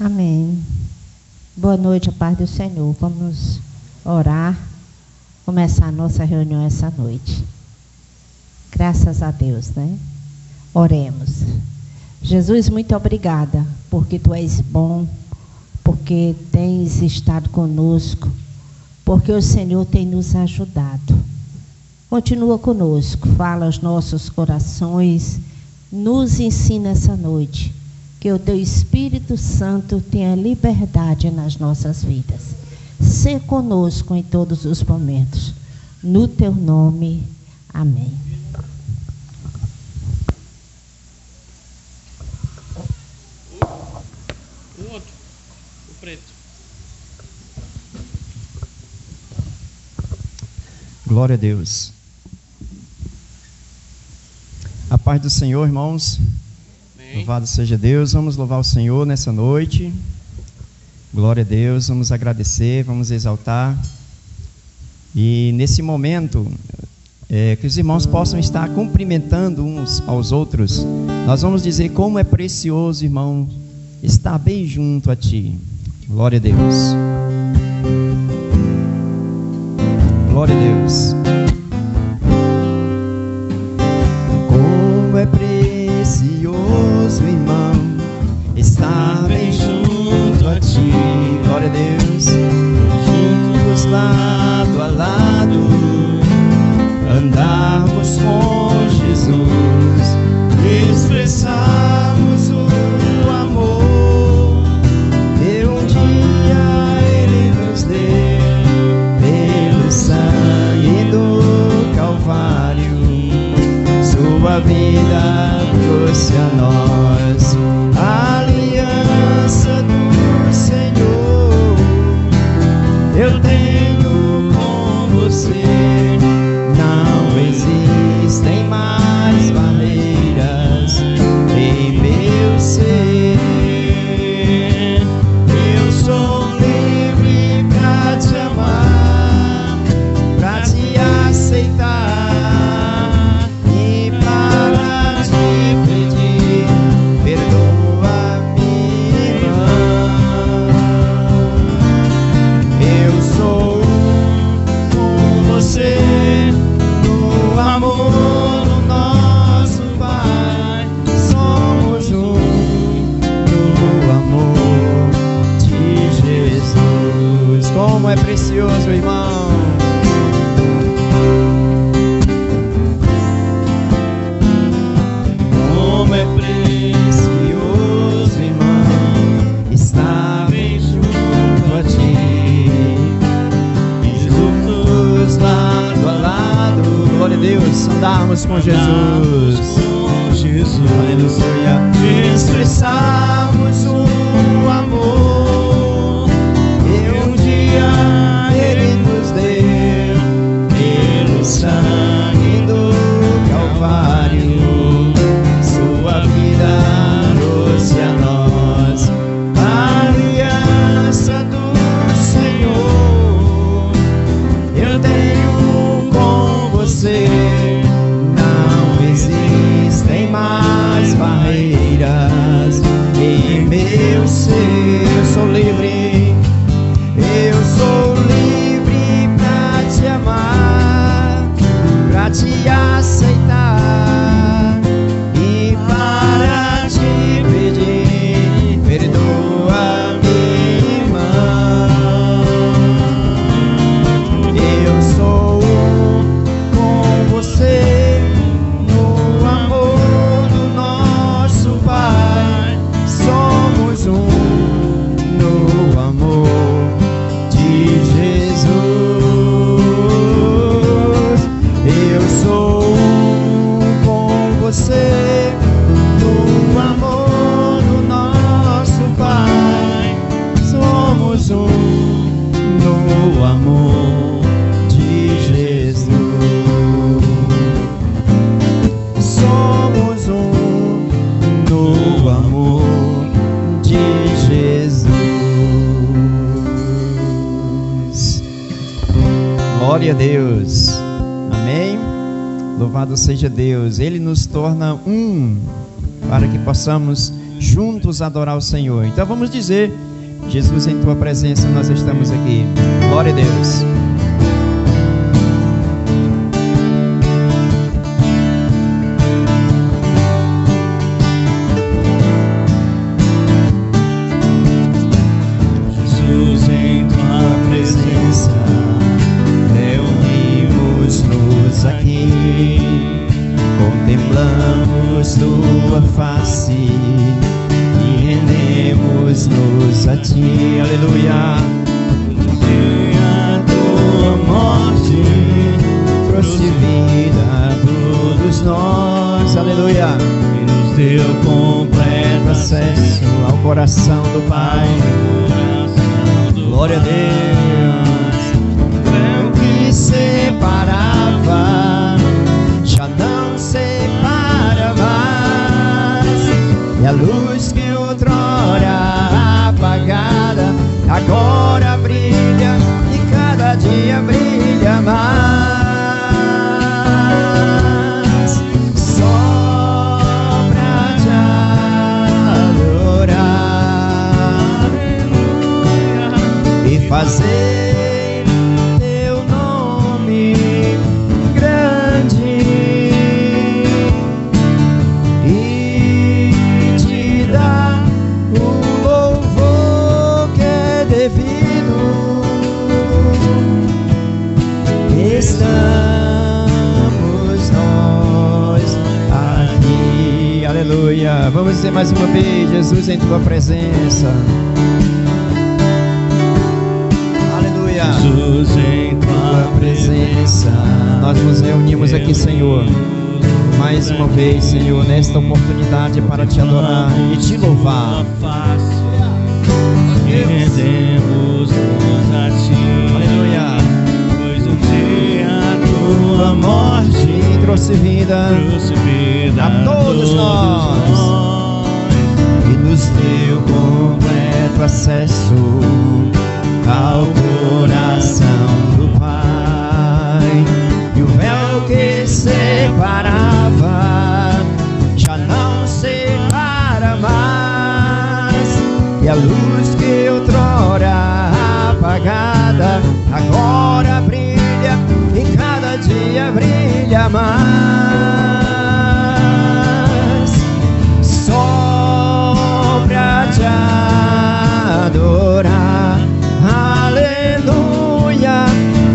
Amém. Boa noite, a paz do Senhor. Vamos orar, começar a nossa reunião essa noite. Graças a Deus, né? Oremos. Jesus, muito obrigada, porque Tu és bom, porque tens estado conosco, porque o Senhor tem nos ajudado. Continua conosco, fala aos nossos corações, nos ensina essa noite. Que o Teu Espírito Santo tenha liberdade nas nossas vidas. Ser conosco em todos os momentos. No Teu nome. Amém. O outro. O preto. Glória a Deus. A paz do Senhor, irmãos. Louvado seja Deus, vamos louvar o Senhor nessa noite. Glória a Deus, vamos agradecer, vamos exaltar. E nesse momento, que os irmãos possam estar cumprimentando uns aos outros. Nós vamos dizer como é precioso, irmão, estar bem junto a Ti. Glória a Deus. Glória a Deus. Como é precioso, irmão, estar bem junto a Ti. Glória a Deus. Juntos lado a lado, andarmos com Jesus, expressarmos o amor que um dia Ele nos deu pelo sangue do Calvário. Sua vida trouxe a nós a aliança do Senhor. Eu tenho com você, não existem mais barreiras em meu ser. Eu sou livre pra te amar, pra te aceitar. Como é precioso, irmão. Como é precioso, irmão, estar bem junto a Ti. E juntos, lado a lado, glória a Deus, andarmos com Jesus. Aleluia. Expressarmos o amor que um dia Ele nos deu pelo sangue do Calvário. Sua vida trouxe a nós a aliança do Senhor. Eu tenho com você, não existem mais barreiras em meu ser. Eu sou livre, eu sou livre pra te amar, pra te aceitar e para te pedir, perdoa-me, irmão. Eu sou com você no amor do nosso Pai. Somos no amor de Jesus. Eu sou com você no amor do nosso Pai. Somos no amor de Jesus. Somos no amor de Jesus. Glória a Deus. Amém. Louvado seja Deus. Ele nos torna um para que possamos juntos adorar o Senhor. Então vamos dizer: Jesus, em tua presença nós estamos aqui. Glória a Deus. Jesus, em tua presença reunimos-nos aqui, contemplamos tua face e rendemos-nos a ti. Aleluia. A tua morte trouxe vida a todos nós. Aleluia. E nos deu completo acesso ao coração do Pai. Glória a Deus. O que separava já não separa mais, e a luz que outrora apagada agora brilha, e cada dia brilha mais. Só pra te adorar e fazer teu nome grande e te dar o louvor que é devido. Estamos nós aqui. Aleluia. Vamos dizer mais uma vez: Jesus, em tua presença. Jesus, em tua presença nós nos reunimos aqui, Senhor, mais uma vez, Senhor, nesta oportunidade para te adorar e te louvar. Rendemos-nos a ti. Aleluia. Pois um dia a tua morte trouxe vida a todos nós e nos deu completo acesso ao coração do Pai. E o véu que separava já não separa mais, e a luz que outrora apagada agora brilha, e cada dia brilha mais. Só pra te adorar, aleluia,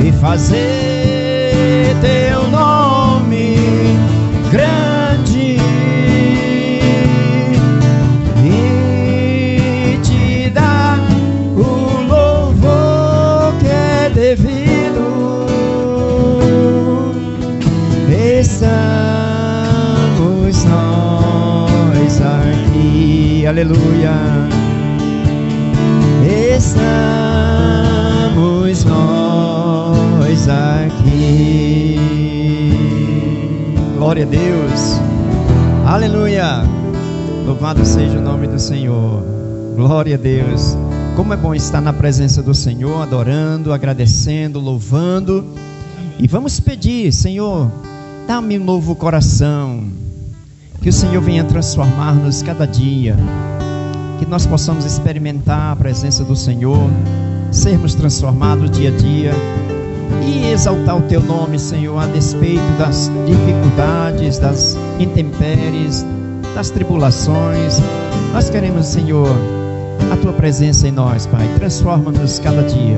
e fazer teu nome grande e te dar o louvor que é devido. Estamos nós aqui, aleluia. Estamos nós aqui. Glória a Deus. Aleluia. Louvado seja o nome do Senhor. Glória a Deus. Como é bom estar na presença do Senhor, adorando, agradecendo, louvando. E vamos pedir: Senhor, dá-me um novo coração. Que o Senhor venha transformar-nos cada dia, que nós possamos experimentar a presença do Senhor, sermos transformados dia a dia e exaltar o teu nome, Senhor, a despeito das dificuldades, das intempéries, das tribulações. Nós queremos, Senhor, a tua presença em nós, Pai. Transforma-nos cada dia.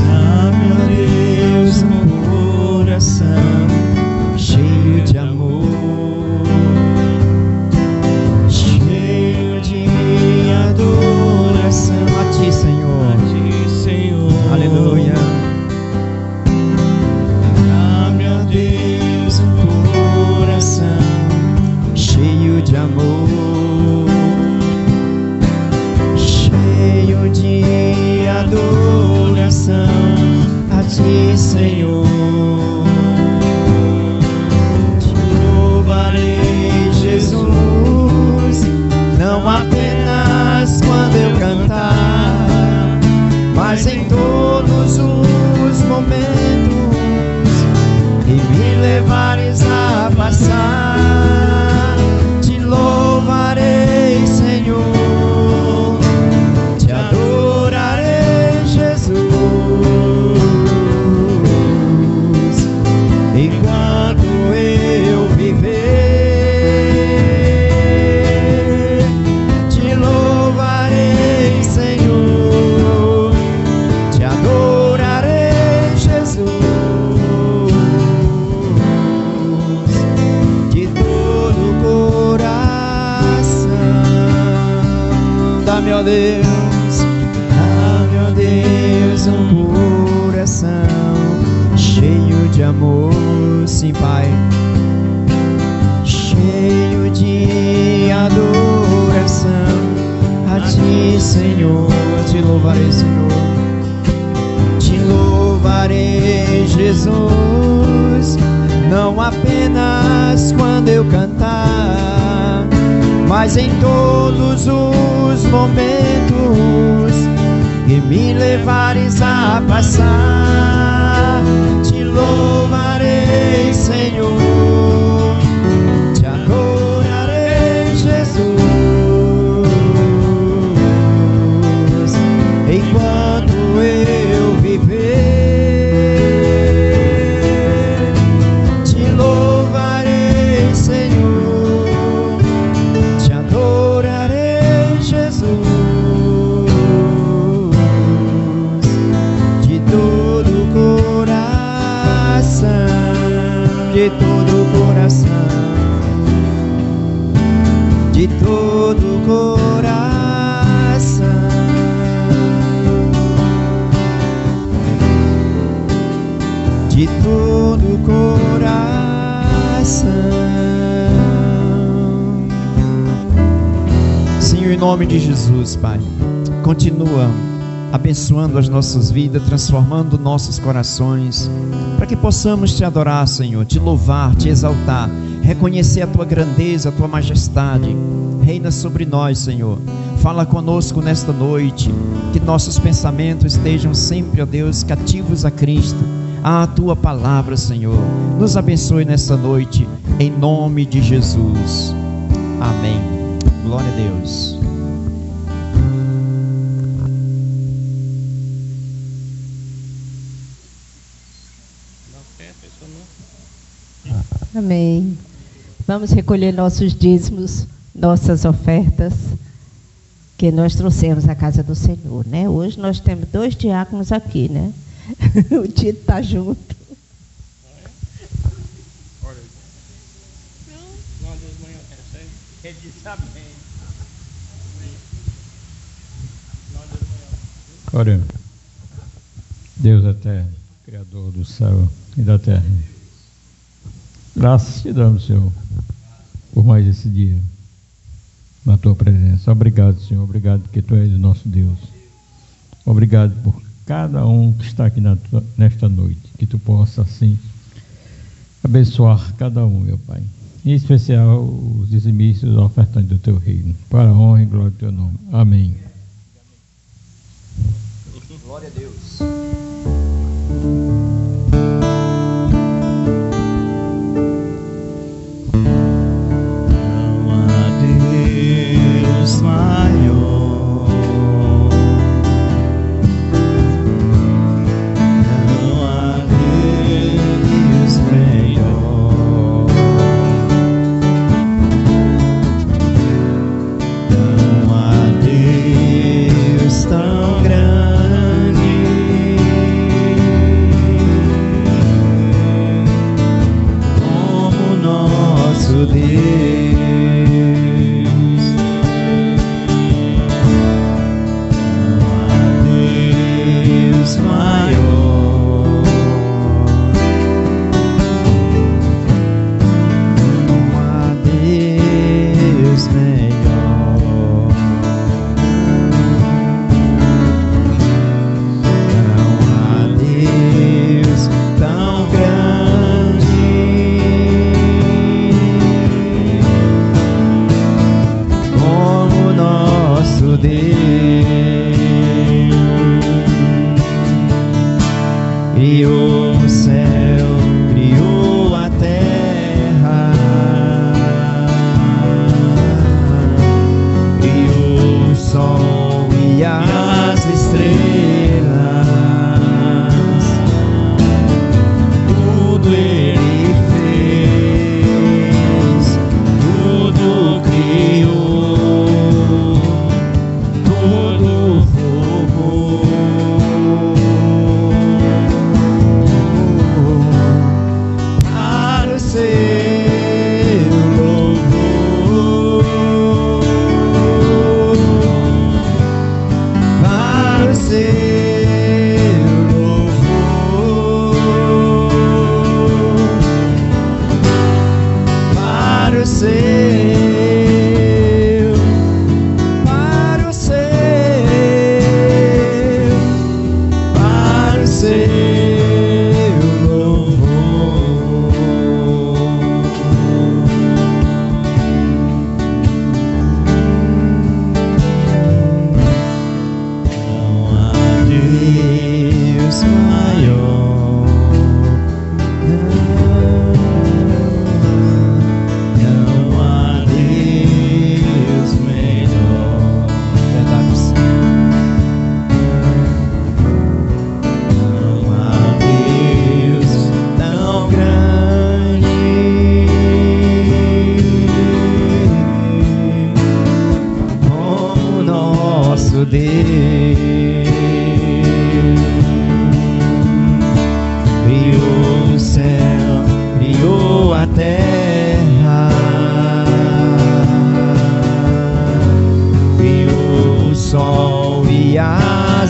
Ah, meu Deus, um coração cheio de amor, cheio de adoração a ti, Senhor. A ti, Senhor. Aleluia. Ah, meu Deus, um coração cheio de amor, Deus. Dá-me, ó Deus, um coração cheio de amor, sim, Pai, cheio de adoração a Ti, Senhor. Te louvarei, Senhor, te louvarei, Jesus, não apenas quando eu cantar, mas em todos os momentos que me levares a passar. Te louvarei, Senhor, te adorarei, Jesus, enquanto eu viver. Te louvarei, Senhor, te adorarei, Jesus, de todo o coração, de todo o coração, de todo o coração, de todo o coração. Senhor, em nome de Jesus, Pai, continua abençoando as nossas vidas, transformando nossos corações, para que possamos Te adorar, Senhor, Te louvar, Te exaltar, reconhecer a Tua grandeza, a Tua majestade. Reina sobre nós, Senhor. Fala conosco nesta noite, que nossos pensamentos estejam sempre, ó Deus, cativos a Cristo, à Tua palavra, Senhor. Nos abençoe nesta noite, em nome de Jesus. Amém. Glória a Deus. Amém. Vamos recolher nossos dízimos, nossas ofertas que nós trouxemos à casa do Senhor, né? Hoje nós temos 2 diáconos aqui, né? O Tito está junto. Oremos. Deus eterno, Criador do céu e da terra, graças te damos, Senhor, por mais esse dia na Tua presença. Obrigado, Senhor, obrigado porque Tu és o nosso Deus. Obrigado por cada um que está aqui nesta noite, que Tu possa assim abençoar cada um, meu Pai, em especial os dizimistas e os ofertantes do Teu reino, para a honra e glória do Teu nome. Amém. Glória a Deus.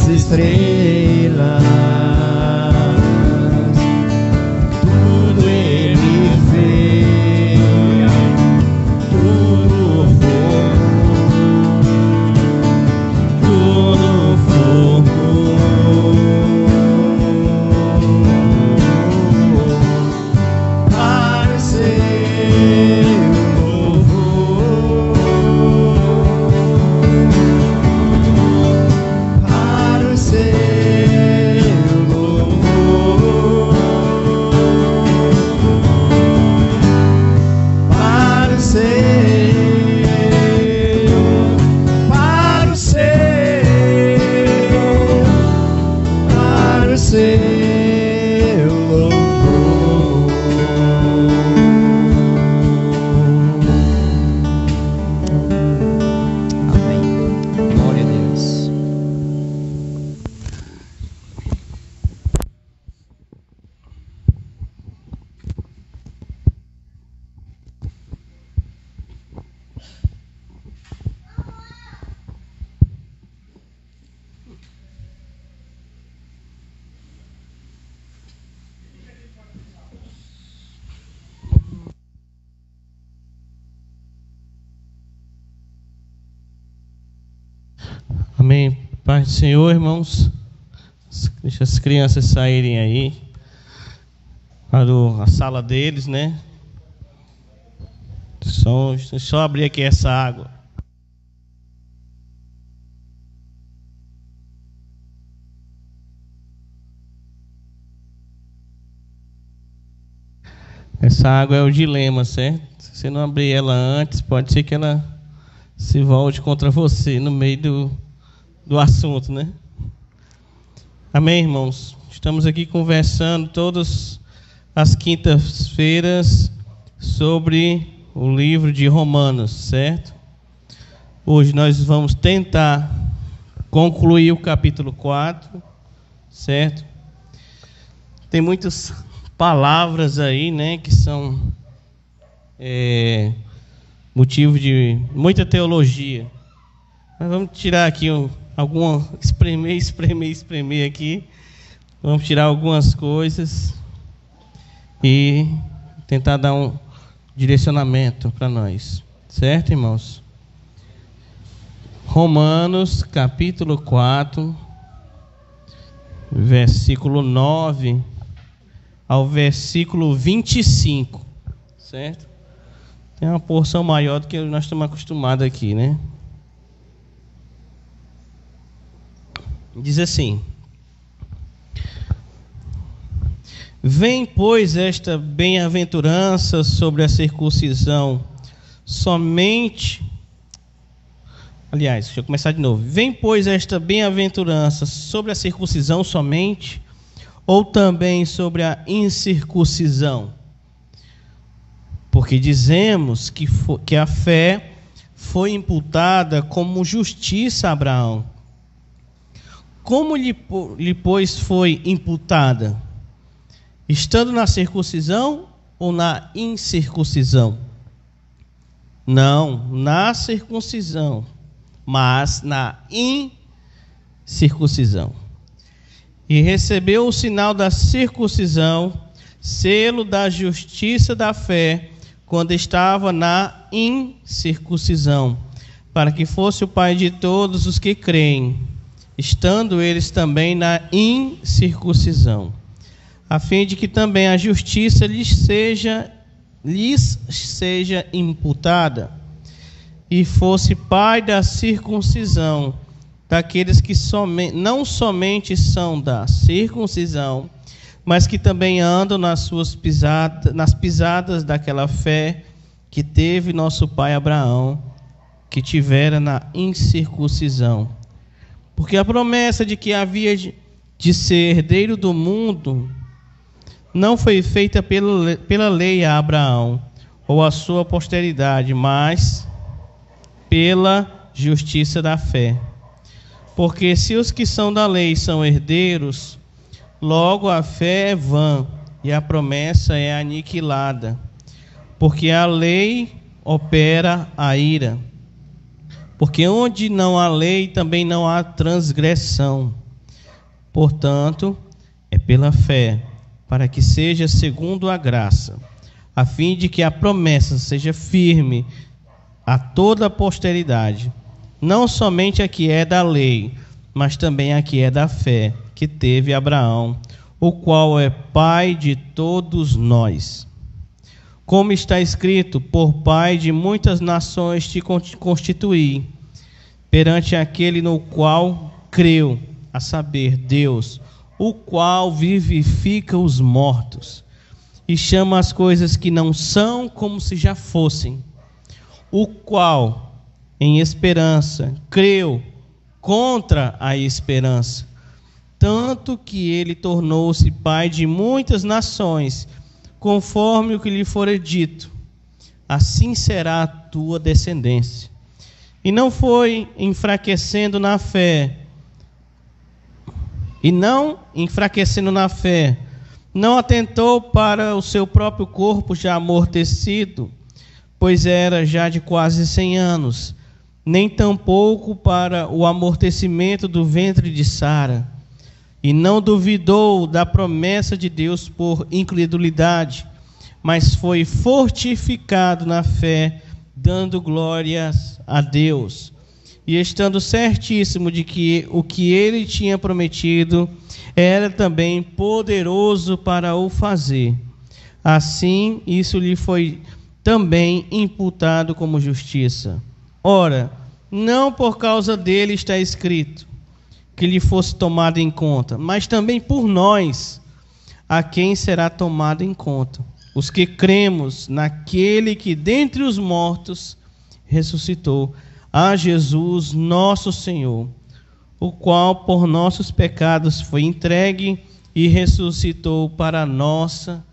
das estrelas, tudo Ele fez, tudo formou, para ser louvor, para ser louvor, para ser, para o seu louvor. Amém. Glória a Deus. Amém. Paz do Senhor, irmãos. Deixa as crianças saírem aí para a sala deles, né? Só abrir aqui essa água. Essa água é o dilema, certo? Se você não abrir ela antes, pode ser que ela se volte contra você no meio do assunto, né? Amém, irmãos? Estamos aqui conversando todas as quintas-feiras sobre o livro de Romanos, certo? Hoje nós vamos tentar concluir o capítulo 4, certo? Tem muitas palavras aí, né, que são motivo de muita teologia. Mas vamos tirar aqui espremer aqui. Vamos tirar algumas coisas e tentar dar um direcionamento para nós. Certo, irmãos? Romanos, capítulo 4, versículo 9 ao versículo 25. Certo? Tem uma porção maior do que nós estamos acostumados aqui, né? Diz assim: vem, pois, esta bem-aventurança sobre a circuncisão somente. Aliás, deixa eu começar de novo. Vem, pois, esta bem-aventurança sobre a circuncisão somente, ou também sobre a incircuncisão? Porque dizemos que a fé foi imputada como justiça a Abraão. Como lhe, pois, foi imputada? Estando na circuncisão ou na incircuncisão? Não, na circuncisão, mas na incircuncisão. E recebeu o sinal da circuncisão, selo da justiça da fé, quando estava na incircuncisão, para que fosse o pai de todos os que creem, estando eles também na incircuncisão, a fim de que também a justiça lhes seja imputada, e fosse pai da circuncisão, daqueles que não somente são da circuncisão, mas que também andam nas pisadas daquela fé que teve nosso pai Abraão, que tivera na incircuncisão. Porque a promessa de que havia de ser herdeiro do mundo não foi feita pela lei a Abraão ou a sua posteridade, mas pela justiça da fé. Porque se os que são da lei são herdeiros, logo a fé é vã e a promessa é aniquilada. Porque a lei opera a ira. Porque onde não há lei, também não há transgressão. Portanto, é pela fé, para que seja segundo a graça, a fim de que a promessa seja firme a toda a posteridade, não somente a que é da lei, mas também a que é da fé, que teve Abraão, o qual é pai de todos nós. Como está escrito, por pai de muitas nações te constituí, perante aquele no qual creu, a saber, Deus, o qual vivifica os mortos e chama as coisas que não são como se já fossem, o qual, em esperança, creu contra a esperança, tanto que ele tornou-se pai de muitas nações, conforme o que lhe fora dito, assim será a tua descendência. E não foi enfraquecendo na fé, não atentou para o seu próprio corpo já amortecido, pois era já de quase 100 anos, nem tampouco para o amortecimento do ventre de Sara, e não duvidou da promessa de Deus por incredulidade, mas foi fortificado na fé, dando glórias a Deus, e estando certíssimo de que o que ele tinha prometido era também poderoso para o fazer. Assim, isso lhe foi também imputado como justiça. Ora, não por causa dele está escrito que lhe fosse tomado em conta, mas também por nós, a quem será tomado em conta, os que cremos naquele que dentre os mortos ressuscitou, a Jesus nosso Senhor, o qual por nossos pecados foi entregue e ressuscitou para a nossa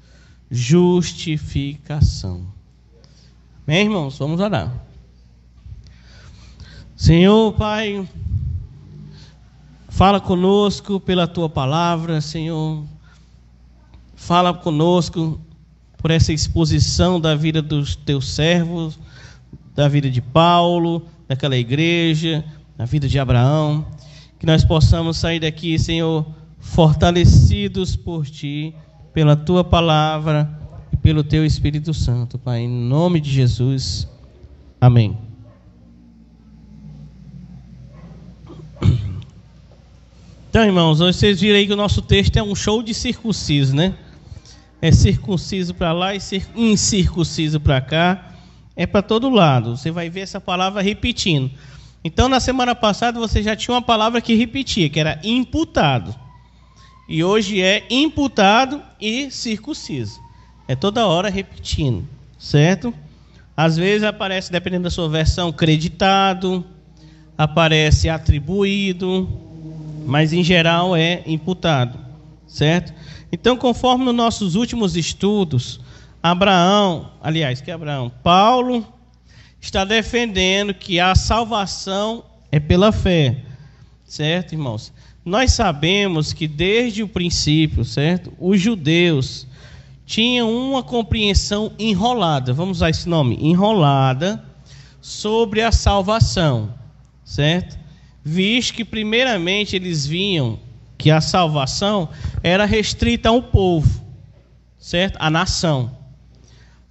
justificação. Amém, irmãos? Vamos orar. Senhor, Pai, fala conosco pela Tua palavra, Senhor. Fala conosco por essa exposição da vida dos Teus servos, da vida de Paulo, daquela igreja, da vida de Abraão. Que nós possamos sair daqui, Senhor, fortalecidos por Ti, pela Tua palavra e pelo Teu Espírito Santo, Pai. Em nome de Jesus. Amém. Então, irmãos, hoje vocês viram aí que o nosso texto é um show de circunciso, né? É circunciso para lá e incircunciso para cá. É para todo lado. Você vai ver essa palavra repetindo. Então, na semana passada, você já tinha uma palavra que repetia, que era imputado. E hoje é imputado e circunciso. É toda hora repetindo, certo? Às vezes aparece, dependendo da sua versão, creditado, aparece atribuído, mas em geral é imputado, certo? Então, conforme nos nossos últimos estudos, Paulo está defendendo que a salvação é pela fé, certo, irmãos? Nós sabemos que desde o princípio, certo, os judeus tinham uma compreensão enrolada, vamos usar esse nome, enrolada, sobre a salvação, certo? Visto que primeiramente eles viam que a salvação era restrita ao povo, certo? A nação.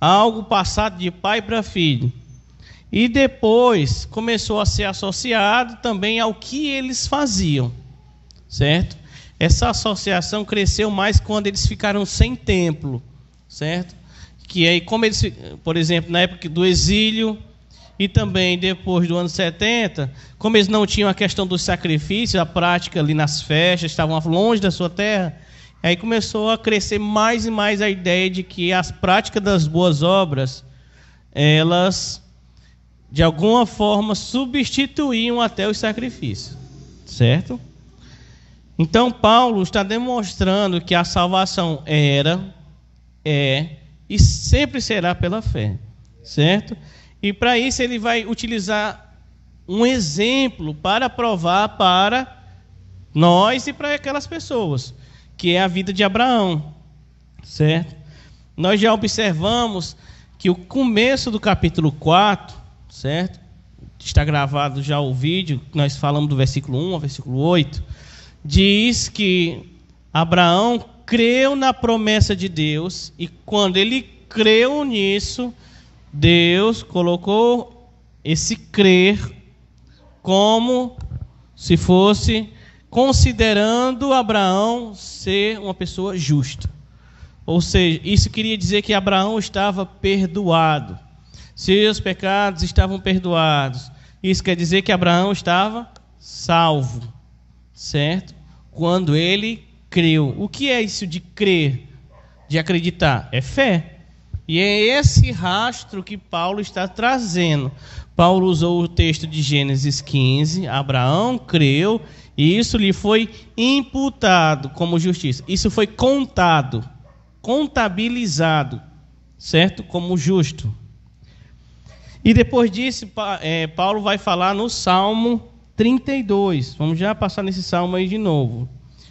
Algo passado de pai para filho. E depois começou a ser associado também ao que eles faziam, certo? Essa associação cresceu mais quando eles ficaram sem templo, certo? Que aí, como eles, por exemplo, na época do exílio e também depois do ano 70, como eles não tinham a questão dos sacrifícios, a prática ali nas festas, estavam longe da sua terra, aí começou a crescer mais e mais a ideia de que as práticas das boas obras, elas de alguma forma substituíam até os sacrifícios, certo? Então Paulo está demonstrando que a salvação é e sempre será pela fé, certo? E para isso ele vai utilizar um exemplo para provar para nós e para aquelas pessoas, que é a vida de Abraão, certo? Nós já observamos que o começo do capítulo 4, certo? Está gravado já o vídeo, nós falamos do versículo 1 ao versículo 8, diz que Abraão creu na promessa de Deus, e quando ele creu nisso, Deus colocou esse crer como se fosse considerando Abraão ser uma pessoa justa. Ou seja, isso queria dizer que Abraão estava perdoado. Seus pecados estavam perdoados. Isso quer dizer que Abraão estava salvo, certo? Quando ele creu. O que é isso de crer, de acreditar? É fé. E é esse rastro que Paulo está trazendo. Paulo usou o texto de Gênesis 15, Abraão creu, e isso lhe foi imputado como justiça. Isso foi contado, contabilizado, certo? Como justo. E depois disso, Paulo vai falar no Salmo 32. Vamos já passar nesse salmo aí de novo.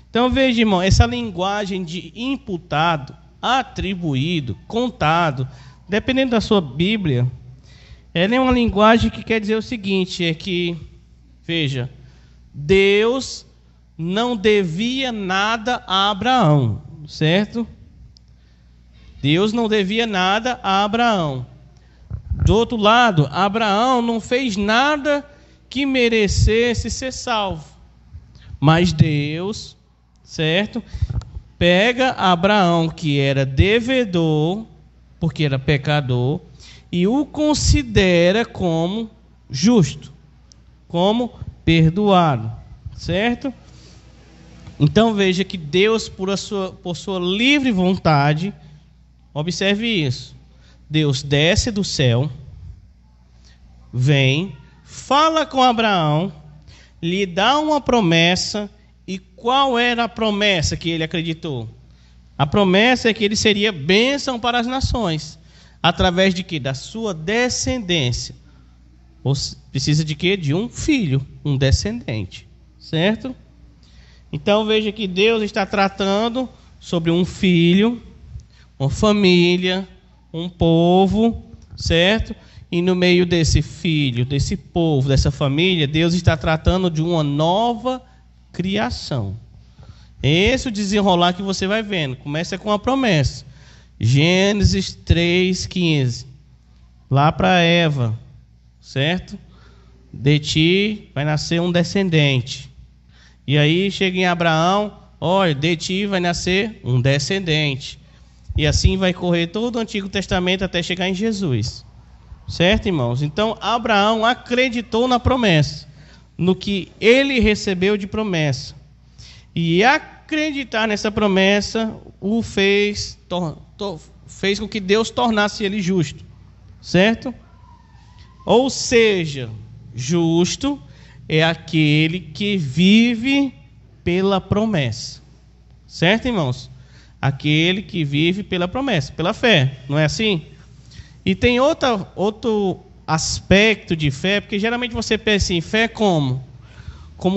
Então veja, irmão, essa linguagem de imputado, atribuído, contado, dependendo da sua Bíblia, ela é uma linguagem que quer dizer o seguinte, é que, veja, Deus não devia nada a Abraão, certo? Deus não devia nada a Abraão. Do outro lado, Abraão não fez nada que merecesse ser salvo. Mas Deus, certo? Pega Abraão, que era devedor, porque era pecador, e o considera como justo, como perdoado, certo? Então veja que Deus, por sua livre vontade, observe isso, Deus desce do céu, vem, fala com Abraão, lhe dá uma promessa. E qual era a promessa que ele acreditou? A promessa é que ele seria bênção para as nações. Através de quê? Da sua descendência. Ou precisa de quê? De um filho, um descendente. Certo? Então veja que Deus está tratando sobre um filho, uma família, um povo, certo? E no meio desse filho, desse povo, dessa família, Deus está tratando de uma nova criação. Esse é o desenrolar que você vai vendo. Começa com a promessa. Gênesis 3:15. Lá para Eva, certo? De ti vai nascer um descendente. E aí chega em Abraão, olha, de ti vai nascer um descendente. E assim vai correr todo o Antigo Testamento até chegar em Jesus. Certo, irmãos? Então, Abraão acreditou na promessa, no que ele recebeu de promessa. E acreditar nessa promessa o fez com que Deus tornasse ele justo. Certo? Ou seja, justo é aquele que vive pela promessa. Certo, irmãos? Aquele que vive pela promessa, pela fé. Não é assim? E tem outro aspecto de fé, porque geralmente você pensa em fé como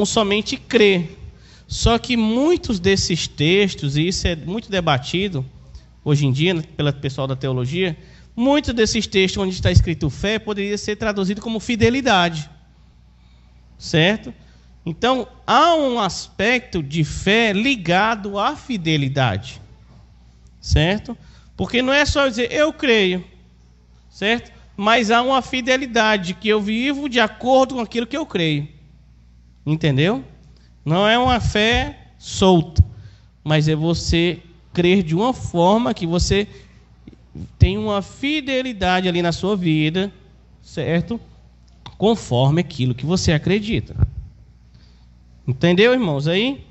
somente crer. Só que muitos desses textos, e isso é muito debatido hoje em dia pelo pessoal da teologia, muitos desses textos onde está escrito fé poderia ser traduzido como fidelidade. Certo? Então, há um aspecto de fé ligado à fidelidade. Certo? Porque não é só dizer, eu creio. Certo? Mas há uma fidelidade, que eu vivo de acordo com aquilo que eu creio. Entendeu? Não é uma fé solta, mas é você crer de uma forma que você tem uma fidelidade ali na sua vida, certo? Conforme aquilo que você acredita. Entendeu, irmãos? Aí,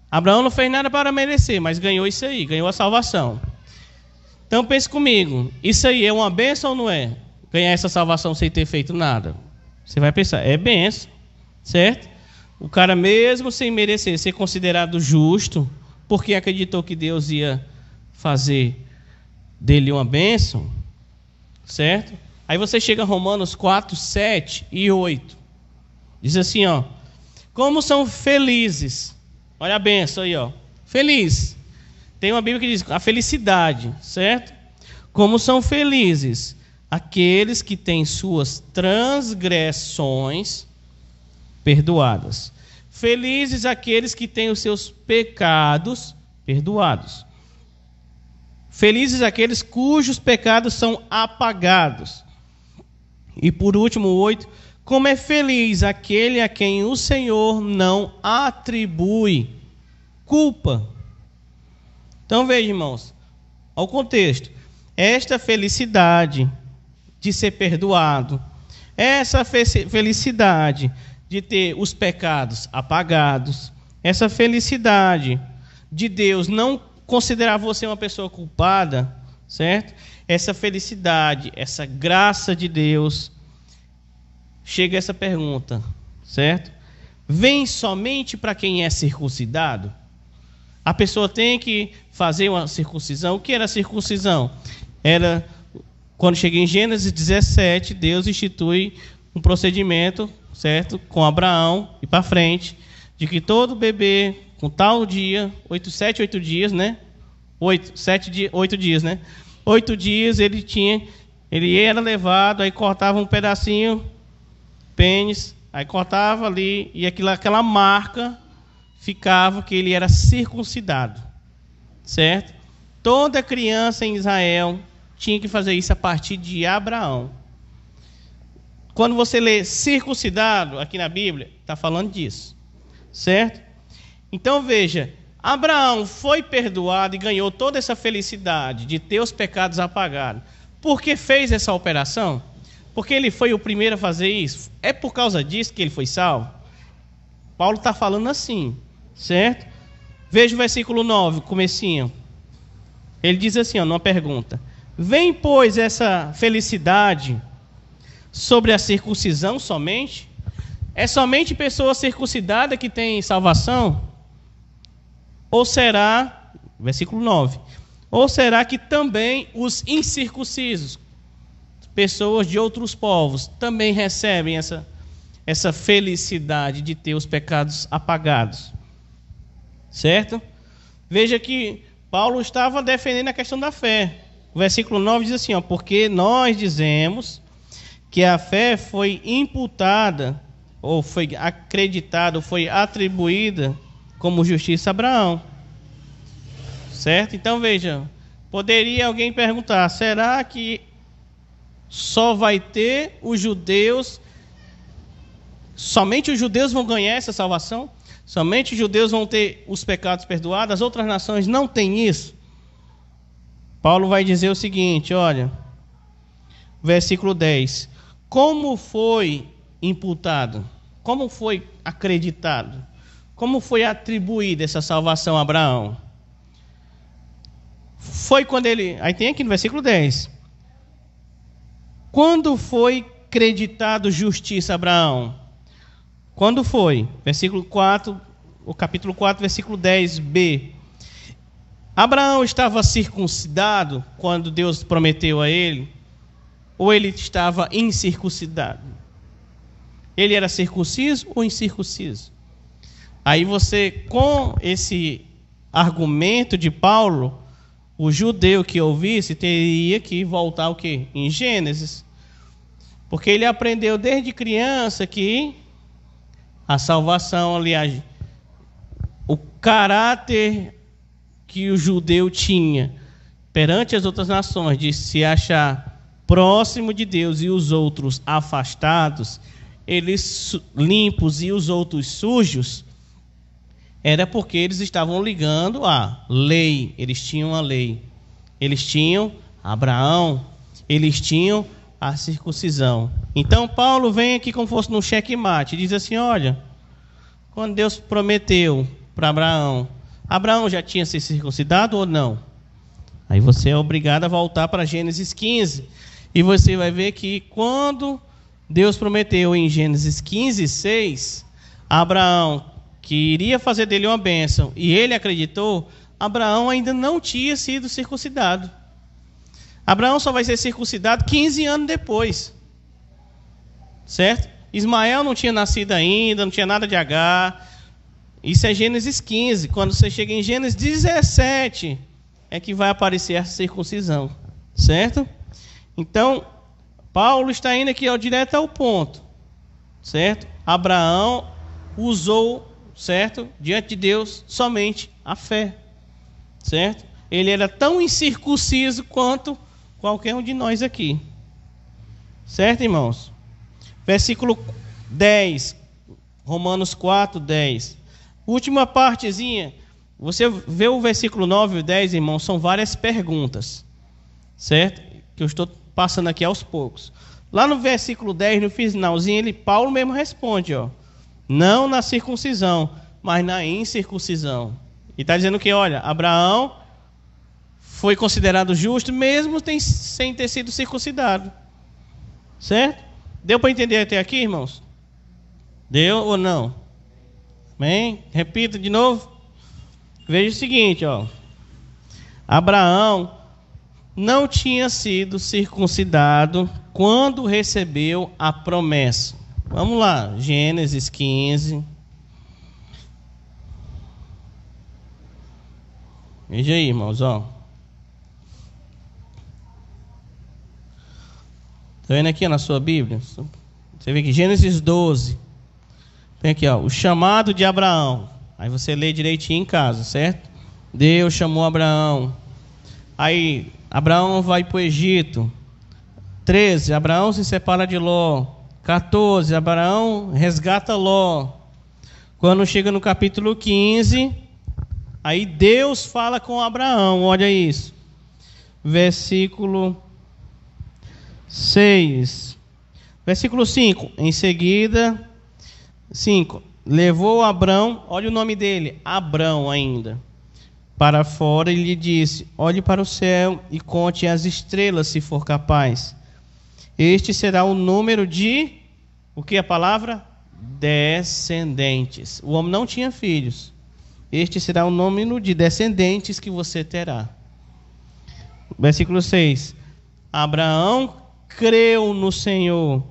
Abraão não fez nada para merecer, mas ganhou isso aí, ganhou a salvação. Então pense comigo, isso aí é uma bênção ou não é? Ganhar essa salvação sem ter feito nada. Você vai pensar, é bênção, certo? O cara mesmo sem merecer ser considerado justo, porque acreditou que Deus ia fazer dele uma bênção, certo? Aí você chega a Romanos 4, 7 e 8. Diz assim, ó. Como são felizes. Olha a bênção aí, ó. Feliz. Tem uma Bíblia que diz a felicidade, certo? Como são felizes aqueles que têm suas transgressões perdoadas. felizes aqueles que têm os seus pecados perdoados. Felizes aqueles cujos pecados são apagados. E por último, 8, como é feliz aquele a quem o Senhor não atribui culpa. Então veja, irmãos, ao contexto, esta felicidade de ser perdoado, essa felicidade de ter os pecados apagados, essa felicidade de Deus não considerar você uma pessoa culpada, certo? Essa felicidade, essa graça de Deus, chega a essa pergunta, certo? Vem somente para quem é circuncidado? A pessoa tem que fazer uma circuncisão. O que era a circuncisão? Era, quando chega em Gênesis 17, Deus institui um procedimento, certo? Com Abraão e para frente, de que todo bebê com tal dia, 8 dias, né? 8 dias, né? 8 dias ele era levado, aí cortava um pedacinho, pênis, aí cortava ali, e aquela marca ficava que ele era circuncidado, certo? Toda criança em Israel tinha que fazer isso a partir de Abraão. Quando você lê circuncidado aqui na Bíblia, está falando disso, certo? Então veja, Abraão foi perdoado e ganhou toda essa felicidade de ter os pecados apagados. Por que fez essa operação? Porque ele foi o primeiro a fazer isso? É por causa disso que ele foi salvo? Paulo está falando assim, certo? Veja o versículo 9, comecinho. Ele diz assim, ó, numa pergunta: vem, pois, essa felicidade sobre a circuncisão somente? É somente pessoa circuncidada que tem salvação? Ou será, versículo 9, ou será que também os incircuncisos, pessoas de outros povos, também recebem essa felicidade de ter os pecados apagados? Certo? Veja que Paulo estava defendendo a questão da fé. O versículo 9 diz assim, ó, porque nós dizemos que a fé foi imputada, ou foi acreditada, ou foi atribuída como justiça a Abraão. Certo? Então veja, poderia alguém perguntar, será que só vai ter os judeus, somente os judeus vão ganhar essa salvação? Somente os judeus vão ter os pecados perdoados? As outras nações não têm isso? Paulo vai dizer o seguinte, olha, versículo 10, como foi imputado? Como foi acreditado? Como foi atribuída essa salvação a Abraão? Foi quando ele... Aí tem aqui no versículo 10. Quando foi creditado justiça a Abraão? Quando foi? Versículo 4, o capítulo 4, versículo 10b. Abraão estava circuncidado quando Deus prometeu a ele? Ou ele estava incircuncidado? Ele era circunciso ou incircunciso? Aí você, com esse argumento de Paulo, o judeu que ouvisse teria que voltar o quê? Em Gênesis. Porque ele aprendeu desde criança que a salvação, aliás, o caráter que o judeu tinha perante as outras nações, de se achar próximo de Deus e os outros afastados, eles limpos e os outros sujos, era porque eles estavam ligando a lei. Eles tinham a lei. Eles tinham Abraão. Eles tinham a circuncisão. Então Paulo vem aqui como fosse num xeque-mate. Diz assim, olha, quando Deus prometeu para Abraão, Abraão já tinha se circuncidado ou não? Aí você é obrigado a voltar para Gênesis 15. E você vai ver que quando Deus prometeu em Gênesis 15, 6, a Abraão, que iria fazer dele uma bênção, e ele acreditou, Abraão ainda não tinha sido circuncidado. Abraão só vai ser circuncidado 15 anos depois. Certo? Ismael não tinha nascido ainda, não tinha nada de Agar. Isso é Gênesis 15. Quando você chega em Gênesis 17, é que vai aparecer a circuncisão. Certo? Então, Paulo está indo aqui direto ao ponto. Certo? Abraão usou certo? Diante de Deus, somente a fé, certo? Ele era tão incircunciso quanto qualquer um de nós aqui, certo, irmãos? Versículo 10, Romanos 4, 10. Última partezinha, você vê o versículo 9 e 10, irmãos, são várias perguntas, certo? Que eu estou passando aqui aos poucos. Lá no versículo 10, no finalzinho, Paulo mesmo responde, ó, não na circuncisão, mas na incircuncisão. E está dizendo que, olha, Abraão foi considerado justo mesmo sem ter sido circuncidado. Certo? Deu para entender até aqui, irmãos? Deu ou não? Amém? Repita de novo. Veja o seguinte, ó. Abraão não tinha sido circuncidado quando recebeu a promessa. Vamos lá, Gênesis 15. Veja aí, irmãos, ó. Está vendo aqui na sua Bíblia? Você vê que Gênesis 12. Tem aqui, ó, o chamado de Abraão. Aí você lê direitinho em casa, certo? Deus chamou Abraão. Aí Abraão vai para o Egito. 13, Abraão se separa de Ló. 14, Abraão resgata Ló. Quando chega no capítulo 15, aí Deus fala com Abraão, olha isso. Versículo 6. Versículo 5. Em seguida, 5. Levou Abrão, olha o nome dele, Abrão ainda, para fora e lhe disse: olhe para o céu e conte as estrelas, se for capaz. Este será o número de, o que é a palavra? Descendentes. O homem não tinha filhos. Este será o número de descendentes que você terá. Versículo 6. Abraão creu no Senhor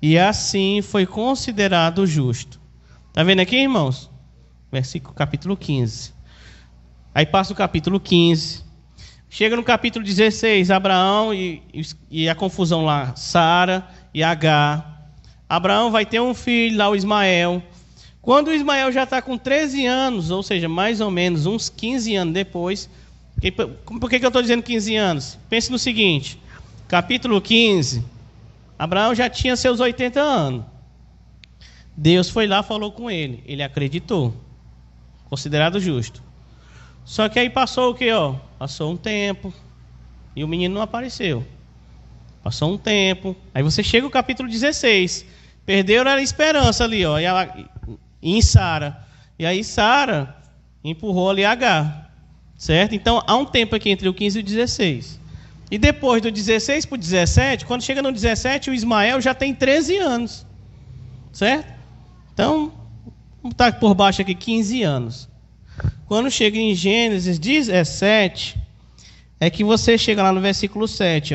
e assim foi considerado justo. Está vendo aqui, irmãos? Versículo, capítulo 15. Aí passa o capítulo 15. Chega no capítulo 16, Abraão e a confusão lá, Sara e Agar. Abraão vai ter um filho lá, o Ismael. Quando o Ismael já está com 13 anos, ou seja, mais ou menos uns 15 anos depois. Por que eu estou dizendo 15 anos? Pense no seguinte, capítulo 15, Abraão já tinha seus 80 anos. Deus foi lá e falou com ele. Ele acreditou, considerado justo. Só que aí passou o quê? Passou um tempo e o menino não apareceu. Passou um tempo. Aí você chega ao capítulo 16. Perderam a esperança ali, em Sara. E aí Sara empurrou ali Agar. Certo? Então há um tempo aqui entre o 15 e o 16. E depois do 16 para o 17, quando chega no 17, o Ismael já tem 13 anos. Certo? Então, vamos estar por baixo aqui 15 anos. Quando chega em Gênesis 17, é que você chega lá no versículo 7,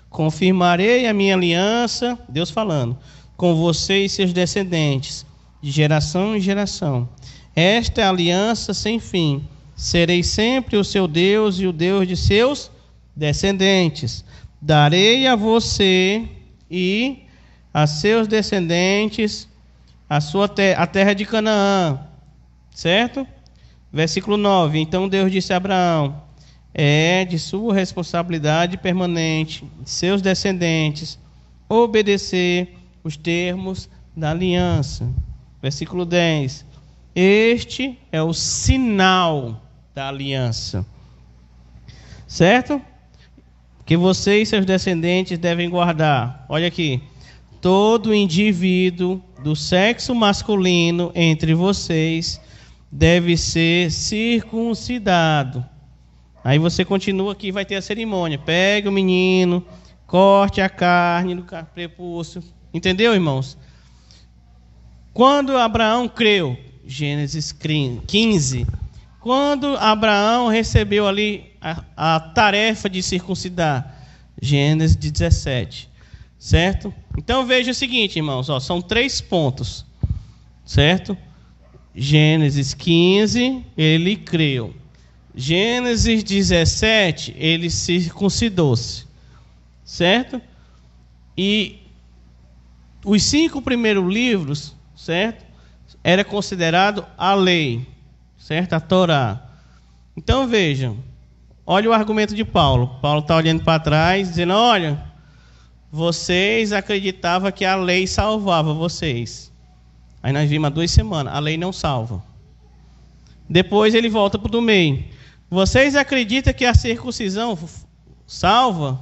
confirmarei a minha aliança, Deus falando, com você e seus descendentes, de geração em geração. Esta é a aliança sem fim. Serei sempre o seu Deus e o Deus de seus descendentes. Darei a você e a seus descendentes a terra de Canaã. Certo? Versículo 9. Então Deus disse a Abraão: é de sua responsabilidade permanente, de seus descendentes, obedecer os termos da aliança. Versículo 10. Este é o sinal da aliança. Certo? Que você e seus descendentes devem guardar. Olha aqui. Todo indivíduo do sexo masculino entre vocês deve ser circuncidado. Aí você continua aqui, vai ter a cerimônia. Pega o menino, corte a carne do prepúcio. Entendeu, irmãos? Quando Abraão creu, Gênesis 15, quando Abraão recebeu ali a tarefa de circuncidar, Gênesis 17, certo? Então veja o seguinte, irmãos, são 3 pontos, certo? Gênesis 15, ele creu. Gênesis 17, ele circuncidou-se, certo? E os 5 primeiros livros, certo? era considerado a lei, certo? A Torá. Então vejam, olha o argumento de Paulo. Paulo está olhando para trás, dizendo: olha, vocês acreditavam que a lei salvava vocês. Aí nós vimos há 2 semanas, a lei não salva. Depois ele volta para o do meio. Vocês acreditam que a circuncisão salva?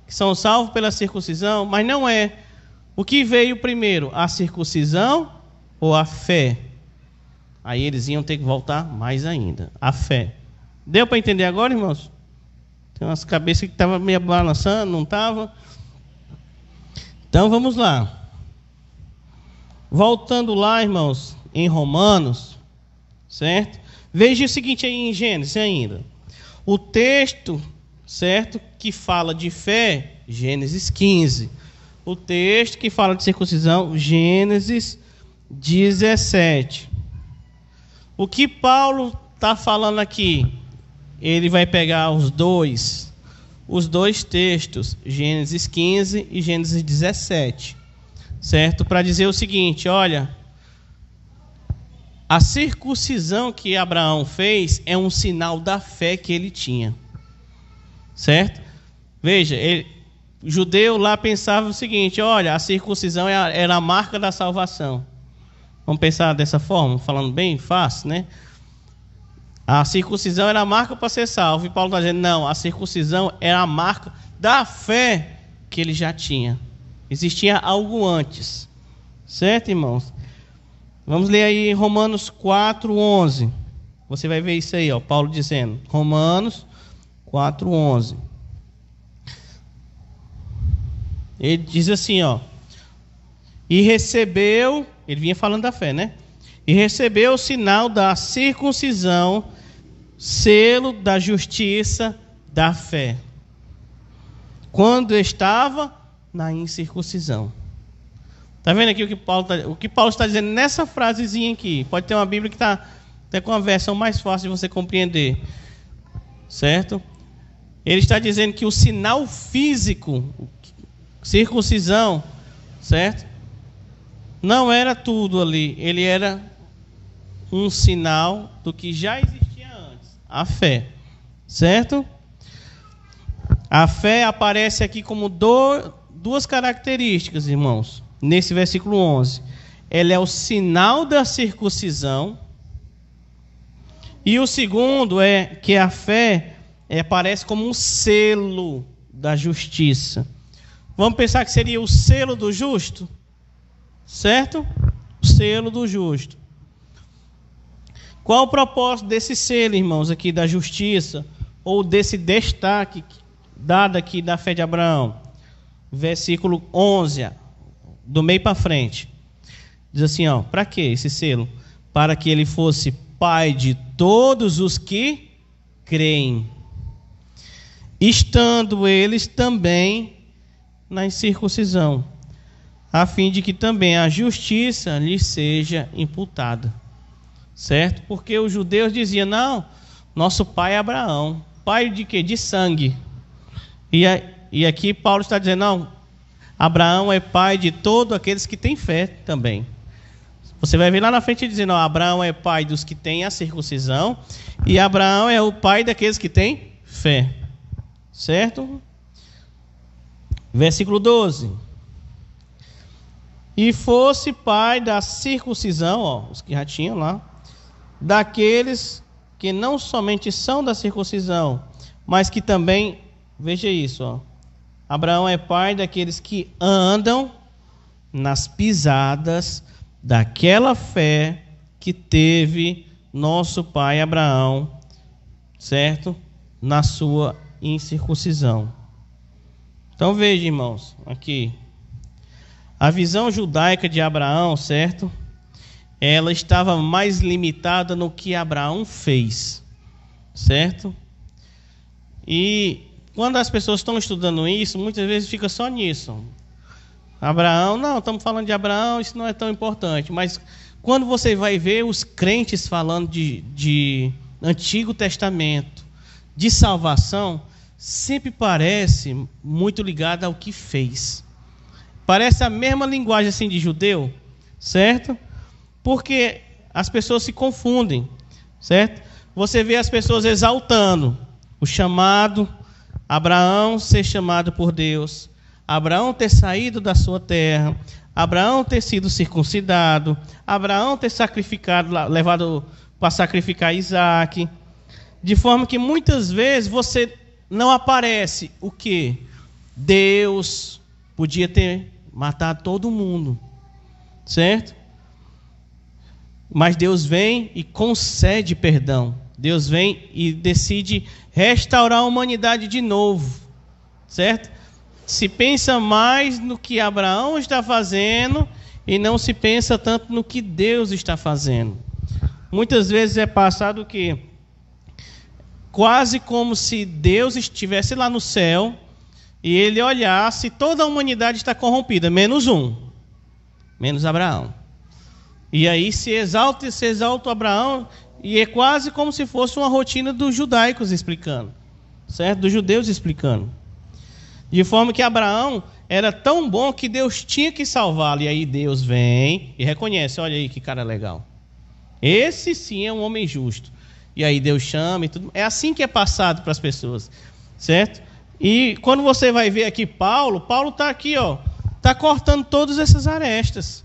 Que são salvos pela circuncisão? Mas não é. O que veio primeiro? A circuncisão ou a fé? Aí eles iam ter que voltar mais ainda. A fé. Deu para entender agora, irmãos? Tem umas cabeças que estavam meio balançando, não estava? Então vamos lá. Voltando lá, irmãos, em Romanos, certo? Veja o seguinte aí em Gênesis ainda. O texto, certo, que fala de fé, Gênesis 15. O texto que fala de circuncisão, Gênesis 17. O que Paulo está falando aqui? Ele vai pegar os dois textos, Gênesis 15 e Gênesis 17, certo? Para dizer o seguinte: olha, a circuncisão que Abraão fez é um sinal da fé que ele tinha, certo? Veja, o judeu lá pensava o seguinte: olha, a circuncisão era a marca da salvação. Vamos pensar dessa forma, falando bem fácil, né? A circuncisão era a marca para ser salvo. E Paulo está dizendo: não, a circuncisão era a marca da fé que ele já tinha. Existia algo antes. Certo, irmãos? Vamos ler aí Romanos 4:11. Você vai ver isso aí, ó, Paulo dizendo. Romanos 4:11. Ele diz assim, ó: e recebeu, ele vinha falando da fé, né? E recebeu o sinal da circuncisão, selo da justiça da fé, quando estava na incircuncisão. Está vendo aqui o que Paulo está dizendo nessa frasezinha aqui? Pode ter uma Bíblia que está até com uma versão mais fácil de você compreender, certo? Ele está dizendo que o sinal físico, circuncisão, certo? Não era tudo ali, ele era um sinal do que já existia antes, a fé, certo? A fé aparece aqui como duas características, irmãos, nesse versículo 11. Ela é o sinal da circuncisão, e o segundo é que a fé aparece como um selo da justiça. Vamos pensar que seria o selo do justo? Certo? O selo do justo. Qual o propósito desse selo, irmãos, aqui da justiça, ou desse destaque dado aqui da fé de Abraão? Versículo 11, do meio para frente. Diz assim, ó: para que esse selo? Para que ele fosse pai de todos os que creem, estando eles também na circuncisão, a fim de que também a justiça lhes seja imputada. Certo? Porque os judeus diziam: não, nosso pai é Abraão. Pai de quê? De sangue. E aqui Paulo está dizendo: não, Abraão é pai de todos aqueles que têm fé também. Você vai ver lá na frente dizendo: Abraão é pai dos que têm a circuncisão, e Abraão é o pai daqueles que têm fé. Certo? Versículo 12. E fosse pai da circuncisão, ó, os que já tinham lá, daqueles que não somente são da circuncisão, mas que também, veja isso, ó, Abraão é pai daqueles que andam nas pisadas daquela fé que teve nosso pai Abraão, certo? Na sua incircuncisão. Então veja, irmãos, aqui a visão judaica de Abraão, certo? Ela estava mais limitada no que Abraão fez, certo? E quando as pessoas estão estudando isso, muitas vezes fica só nisso. Abraão, não, estamos falando de Abraão, isso não é tão importante. Mas quando você vai ver os crentes falando de Antigo Testamento, de salvação, sempre parece muito ligado ao que fez. Parece a mesma linguagem assim de judeu, certo? Porque as pessoas se confundem, certo? Você vê as pessoas exaltando o chamado, Abraão ser chamado por Deus, Abraão ter saído da sua terra, Abraão ter sido circuncidado, Abraão ter sacrificado, levado para sacrificar Isaac, de forma que muitas vezes você não aparece o que? Deus podia ter matado todo mundo, certo? Mas Deus vem e concede perdão. Deus vem e decide restaurar a humanidade de novo, certo? Se pensa mais no que Abraão está fazendo e não se pensa tanto no que Deus está fazendo. Muitas vezes é passado o quê? Quase como se Deus estivesse lá no céu e ele olhasse, toda a humanidade está corrompida, menos um, menos Abraão. E aí se exalta Abraão, e é quase como se fosse uma rotina dos judaicos explicando, certo? Dos judeus explicando. De forma que Abraão era tão bom que Deus tinha que salvá-lo. E aí Deus vem e reconhece, olha aí que cara legal. Esse sim é um homem justo. E aí Deus chama e tudo. É assim que é passado para as pessoas, certo? E quando você vai ver aqui Paulo está aqui, ó, está cortando todas essas arestas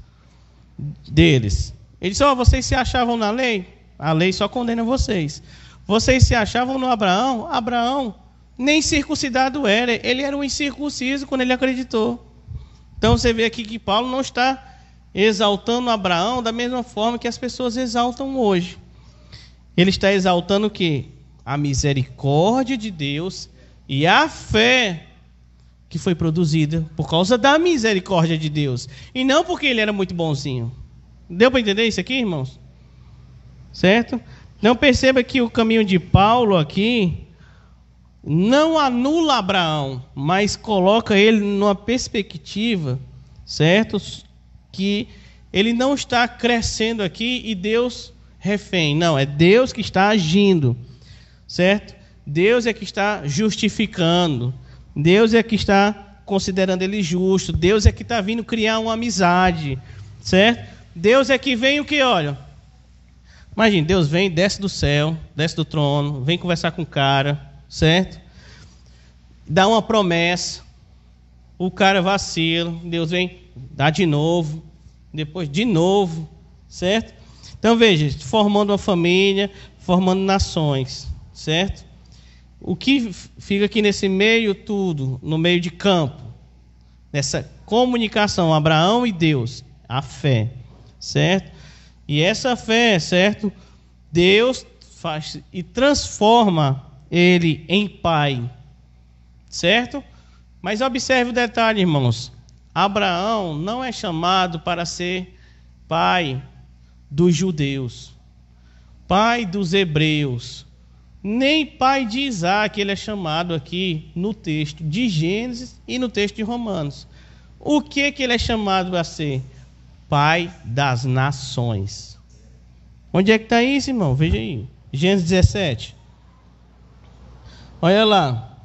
deles. Ele disse, vocês se achavam na lei? A lei só condena vocês. Vocês se achavam no Abraão? Abraão nem circuncidado era. Ele era um incircunciso quando ele acreditou. Então você vê aqui que Paulo não está exaltando Abraão da mesma forma que as pessoas exaltam hoje. Ele está exaltando o quê? A misericórdia de Deus e a fé que foi produzida por causa da misericórdia de Deus. E não porque ele era muito bonzinho. Deu para entender isso aqui, irmãos? Certo? Não perceba que o caminho de Paulo aqui não anula Abraão, mas coloca ele numa perspectiva, certo? Que ele não está crescendo aqui e Deus refém. Não, é Deus que está agindo, certo? Deus é que está justificando. Deus é que está considerando ele justo. Deus é que está vindo criar uma amizade, certo? Deus é que vem o que, olha... Imagina, Deus vem, desce do céu, desce do trono, vem conversar com o cara, certo? Dá uma promessa, o cara vacila, Deus vem, dá de novo, depois de novo, certo? Então veja, formando uma família, formando nações, certo? O que fica aqui nesse meio tudo, no meio de campo, nessa comunicação, Abraão e Deus, a fé, certo? E essa fé, certo? Deus faz e transforma ele em pai, certo? Mas observe o detalhe, irmãos. Abraão não é chamado para ser pai dos judeus, pai dos hebreus, nem pai de Isaac. Ele é chamado aqui no texto de Gênesis e no texto de Romanos. O que ele é chamado a ser? Pai das nações. Onde é que está isso, irmão? Veja aí. Gênesis 17. Olha lá.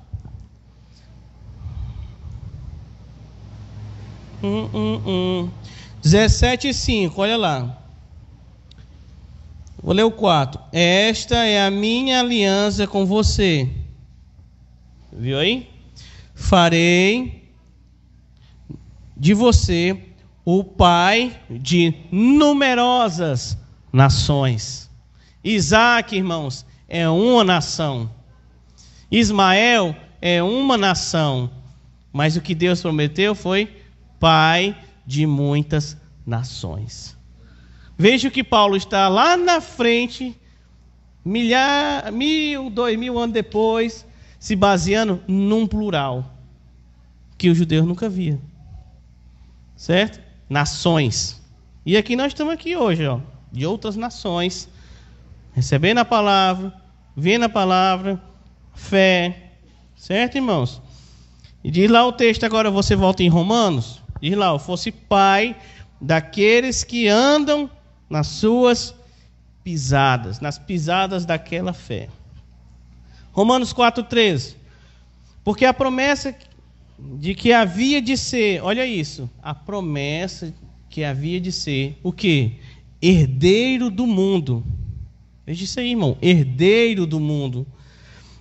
17:5. Olha lá. Vou ler o 4. Esta é a minha aliança com você. Viu aí? Farei de você o pai de numerosas nações. Isaac, irmãos, é uma nação. Ismael é uma nação. Mas o que Deus prometeu foi pai de muitas nações. Veja que Paulo está lá na frente, 1000, 2000 anos depois, se baseando num plural que os judeus nunca viam. Certo? Nações. E aqui nós estamos aqui hoje, ó, de outras nações, recebendo a palavra, vendo a palavra, fé. Certo, irmãos? E diz lá o texto, agora você volta em Romanos, diz lá, eu fosse pai daqueles que andam nas suas pisadas, nas pisadas daquela fé. Romanos 4:13. Porque a promessa de que havia de ser, olha isso, a promessa que havia de ser, o quê? herdeiro do mundo. Veja isso aí, irmão, herdeiro do mundo.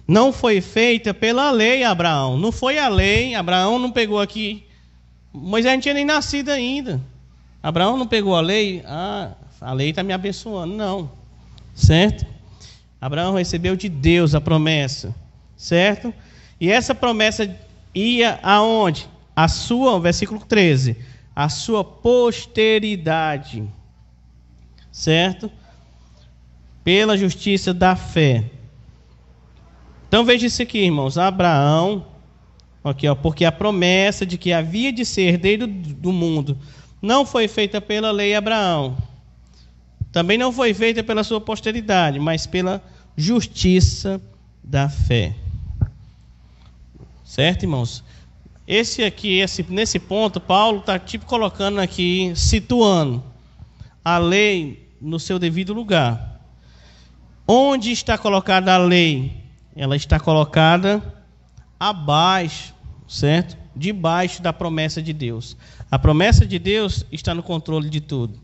Não foi feita pela lei, Abraão. Não foi a lei, Abraão não pegou aqui. Moisés não tinha nem nascido ainda. Abraão não pegou a lei, a lei está me abençoando. Não, certo? Abraão recebeu de Deus a promessa, certo? E essa promessa ia aonde? A sua, versículo 13, a sua posteridade, certo? Pela justiça da fé. Então veja isso aqui, irmãos. Abraão, aqui, ó, porque a promessa de que havia de ser herdeiro do mundo não foi feita pela lei Abraão. Também não foi feita pela sua posteridade, mas pela justiça da fé. Certo, irmãos? Nesse ponto, Paulo está colocando aqui, situando a lei no seu devido lugar. Onde está colocada a lei? Ela está colocada abaixo, certo? Debaixo da promessa de Deus. A promessa de Deus está no controle de tudo,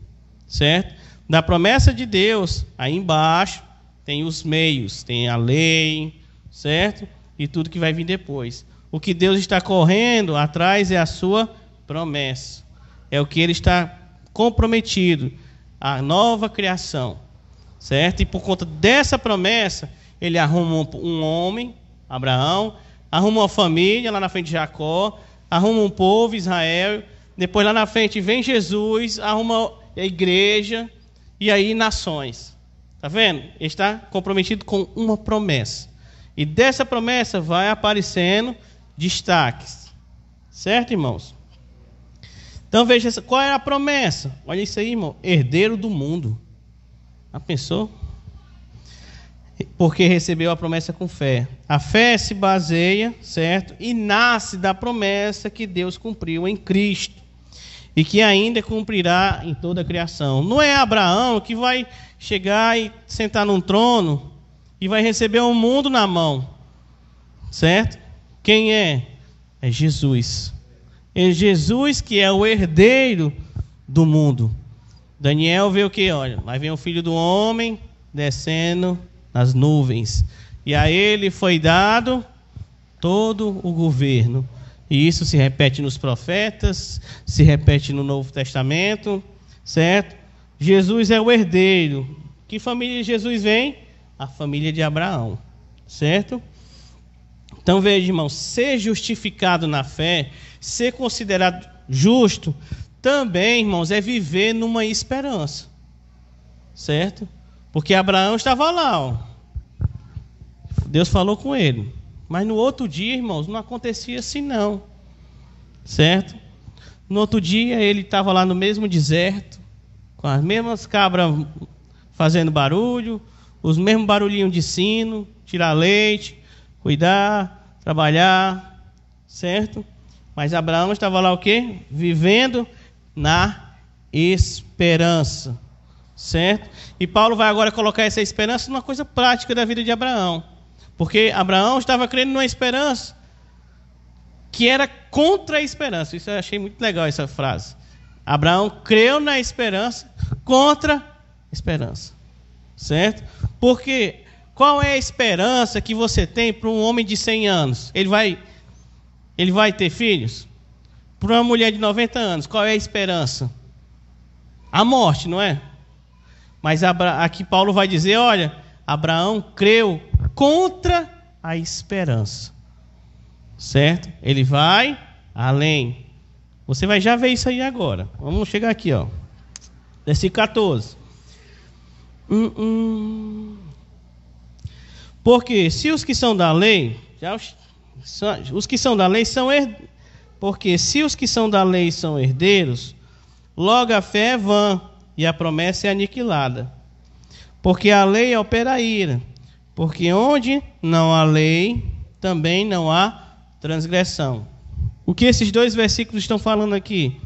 certo? Da promessa de Deus, aí embaixo, tem os meios, tem a lei, certo? E tudo que vai vir depois. O que Deus está correndo atrás é a sua promessa. É o que Ele está comprometido, a nova criação, certo? E por conta dessa promessa, Ele arruma um homem, Abraão, arruma uma família lá na frente de Jacó, arruma um povo, Israel, depois lá na frente vem Jesus, arruma a igreja e aí nações. Está vendo? Ele está comprometido com uma promessa. E dessa promessa vai aparecendo destaques. Certo, irmãos? Então veja qual é a promessa. Olha isso aí, irmão. Herdeiro do mundo. Já pensou? Porque recebeu a promessa com fé. A fé se baseia, certo? E nasce da promessa que Deus cumpriu em Cristo. E que ainda cumprirá em toda a criação. Não é Abraão que vai chegar e sentar num trono e vai receber o mundo na mão. Certo? Quem é? É Jesus. É Jesus que é o herdeiro do mundo. Daniel vê o que? Olha, vai vir o Filho do Homem descendo nas nuvens. E a ele foi dado todo o governo. E isso se repete nos profetas, se repete no Novo Testamento, certo? Jesus é o herdeiro. Que família Jesus vem? A família de Abraão, certo? Então veja, irmão, ser justificado na fé, ser considerado justo, também, irmãos, é viver numa esperança, certo? Porque Abraão estava lá, ó. Deus falou com ele. Mas no outro dia, irmãos, não acontecia assim não, certo? No outro dia ele estava lá no mesmo deserto, com as mesmas cabras fazendo barulho, os mesmos barulhinhos de sino, tirar leite, cuidar, trabalhar, certo? Mas Abraão estava lá o quê? Vivendo na esperança, certo? E Paulo vai agora colocar essa esperança numa coisa prática da vida de Abraão. Porque Abraão estava crendo numa esperança que era contra a esperança. Isso eu achei muito legal, essa frase. Abraão creu na esperança contra a esperança. Certo? Porque qual é a esperança que você tem para um homem de 100 anos? Ele vai ter filhos? Para uma mulher de 90 anos, qual é a esperança? A morte, não é? Mas aqui Paulo vai dizer, olha, Abraão creu contra a esperança, certo? Ele vai além. Você vai já ver isso aí agora. Vamos chegar aqui, ó. Versículo 14. Porque se os que são da lei, os que são da lei são porque se os que são da lei são herdeiros, logo a fé é vã e a promessa é aniquilada. Porque a lei opera a ira. Porque onde não há lei, também não há transgressão. O que esses dois versículos estão falando aqui?